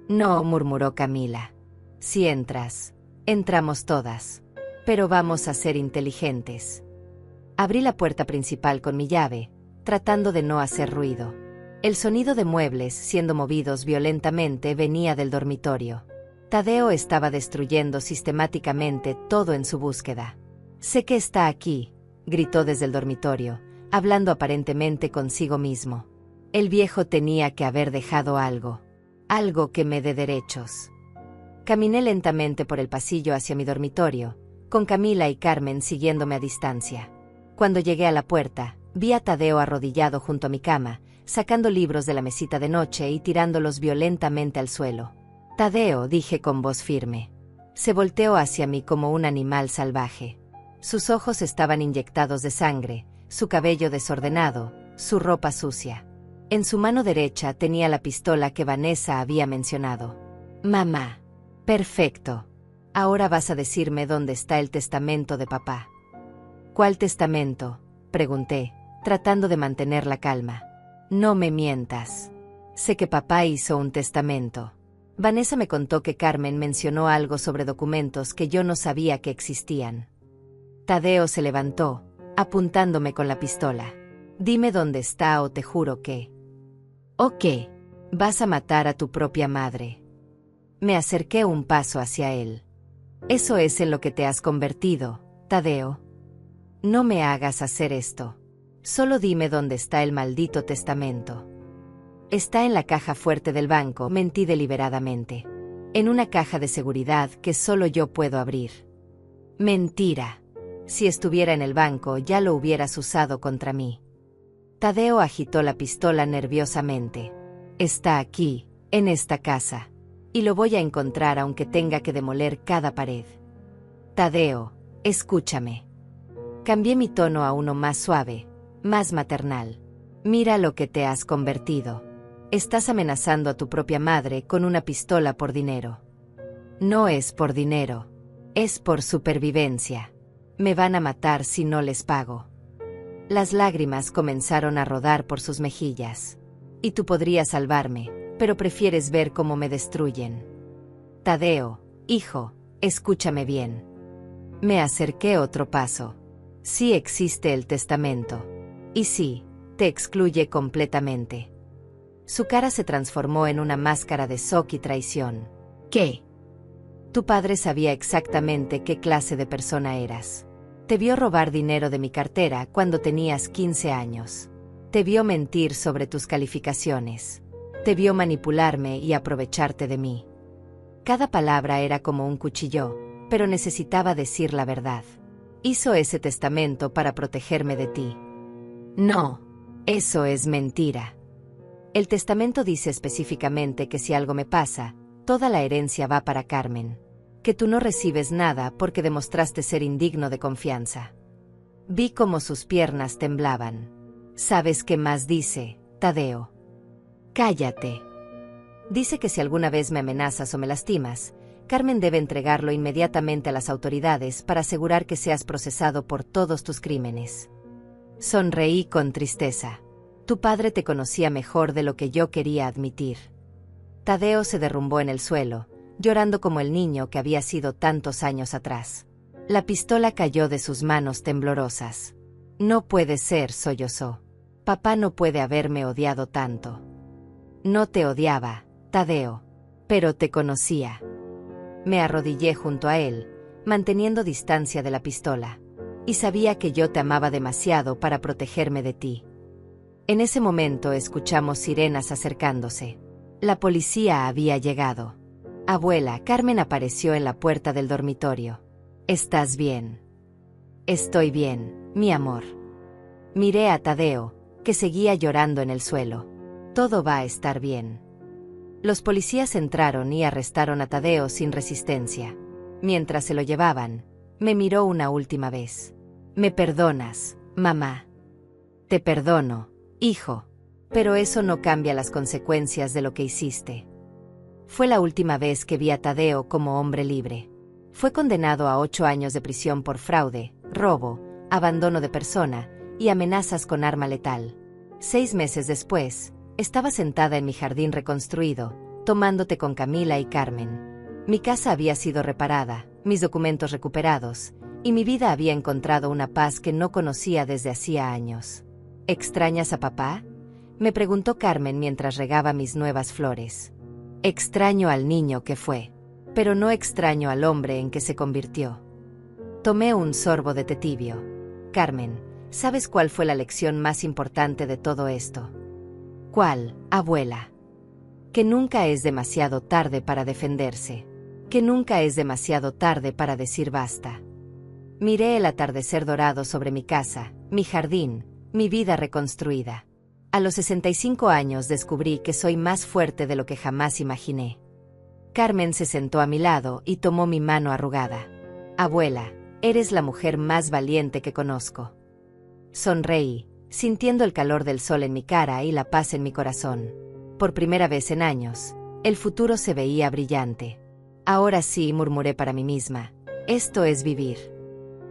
A: No, murmuró Camila. Si entras, entramos todas. Pero vamos a ser inteligentes. Abrí la puerta principal con mi llave, tratando de no hacer ruido. El sonido de muebles siendo movidos violentamente venía del dormitorio. Tadeo estaba destruyendo sistemáticamente todo en su búsqueda. Sé que está aquí, gritó desde el dormitorio, hablando aparentemente consigo mismo. El viejo tenía que haber dejado algo. Algo que me dé derechos. Caminé lentamente por el pasillo hacia mi dormitorio, con Camila y Carmen siguiéndome a distancia. Cuando llegué a la puerta, vi a Tadeo arrodillado junto a mi cama, sacando libros de la mesita de noche y tirándolos violentamente al suelo. Tadeo, dije con voz firme. Se volteó hacia mí como un animal salvaje. Sus ojos estaban inyectados de sangre, su cabello desordenado, su ropa sucia. En su mano derecha tenía la pistola que Vanessa había mencionado. Mamá. Perfecto. Ahora vas a decirme dónde está el testamento de papá. ¿Cuál testamento?, pregunté, tratando de mantener la calma. No me mientas. Sé que papá hizo un testamento. Vanessa me contó que Carmen mencionó algo sobre documentos que yo no sabía que existían. Tadeo se levantó, apuntándome con la pistola. Dime dónde está o te juro que... ¿O qué? Vas a matar a tu propia madre. Me acerqué un paso hacia él. Eso es en lo que te has convertido, Tadeo. No me hagas hacer esto. Solo dime dónde está el maldito testamento. Está en la caja fuerte del banco, mentí deliberadamente. En una caja de seguridad que solo yo puedo abrir. Mentira. Si estuviera en el banco ya lo hubieras usado contra mí. Tadeo agitó la pistola nerviosamente. Está aquí, en esta casa. Y lo voy a encontrar aunque tenga que demoler cada pared. Tadeo, escúchame. Cambié mi tono a uno más suave, más maternal. Mira lo que te has convertido. Estás amenazando a tu propia madre con una pistola por dinero. No es por dinero. Es por supervivencia. Me van a matar si no les pago. Las lágrimas comenzaron a rodar por sus mejillas. Y tú podrías salvarme, pero prefieres ver cómo me destruyen. Tadeo, hijo, escúchame bien. Me acerqué otro paso. Sí existe el testamento. Y sí, te excluye completamente. Su cara se transformó en una máscara de shock y traición. ¿Qué? Tu padre sabía exactamente qué clase de persona eras. Te vio robar dinero de mi cartera cuando tenías 15 años. Te vio mentir sobre tus calificaciones. Te vio manipularme y aprovecharte de mí. Cada palabra era como un cuchillo, pero necesitaba decir la verdad. Hizo ese testamento para protegerme de ti. No, eso es mentira. El testamento dice específicamente que si algo me pasa, toda la herencia va para Carmen. Que tú no recibes nada porque demostraste ser indigno de confianza. Vi cómo sus piernas temblaban. ¿Sabes qué más dice, Tadeo? Cállate. Dice que si alguna vez me amenazas o me lastimas, Carmen debe entregarlo inmediatamente a las autoridades para asegurar que seas procesado por todos tus crímenes. Sonreí con tristeza. Tu padre te conocía mejor de lo que yo quería admitir. Tadeo se derrumbó en el suelo, llorando como el niño que había sido tantos años atrás. La pistola cayó de sus manos temblorosas. No puede ser, sollozó. Papá no puede haberme odiado tanto. No te odiaba, Tadeo, pero te conocía. Me arrodillé junto a él, manteniendo distancia de la pistola, y sabía que yo te amaba demasiado para protegerme de ti. En ese momento escuchamos sirenas acercándose. La policía había llegado. Abuela, Carmen apareció en la puerta del dormitorio. ¿Estás bien? Estoy bien, mi amor. Miré a Tadeo, que seguía llorando en el suelo. Todo va a estar bien. Los policías entraron y arrestaron a Tadeo sin resistencia. Mientras se lo llevaban, me miró una última vez. ¿Me perdonas, mamá? Te perdono, hijo, pero eso no cambia las consecuencias de lo que hiciste. Fue la última vez que vi a Tadeo como hombre libre. Fue condenado a 8 años de prisión por fraude, robo, abandono de persona y amenazas con arma letal. 6 meses después, estaba sentada en mi jardín reconstruido, tomándote con Camila y Carmen. Mi casa había sido reparada, mis documentos recuperados, y mi vida había encontrado una paz que no conocía desde hacía años. ¿Extrañas a papá?, me preguntó Carmen mientras regaba mis nuevas flores. Extraño al niño que fue, pero no extraño al hombre en que se convirtió. Tomé un sorbo de té tibio. Carmen, ¿sabes cuál fue la lección más importante de todo esto? ¿Cuál, abuela? Que nunca es demasiado tarde para defenderse. Que nunca es demasiado tarde para decir basta. Miré el atardecer dorado sobre mi casa, mi jardín, mi vida reconstruida. A los 65 años descubrí que soy más fuerte de lo que jamás imaginé. Carmen se sentó a mi lado y tomó mi mano arrugada. Abuela, eres la mujer más valiente que conozco. Sonreí, sintiendo el calor del sol en mi cara y la paz en mi corazón. Por primera vez en años, el futuro se veía brillante. Ahora sí, murmuré para mí misma, esto es vivir.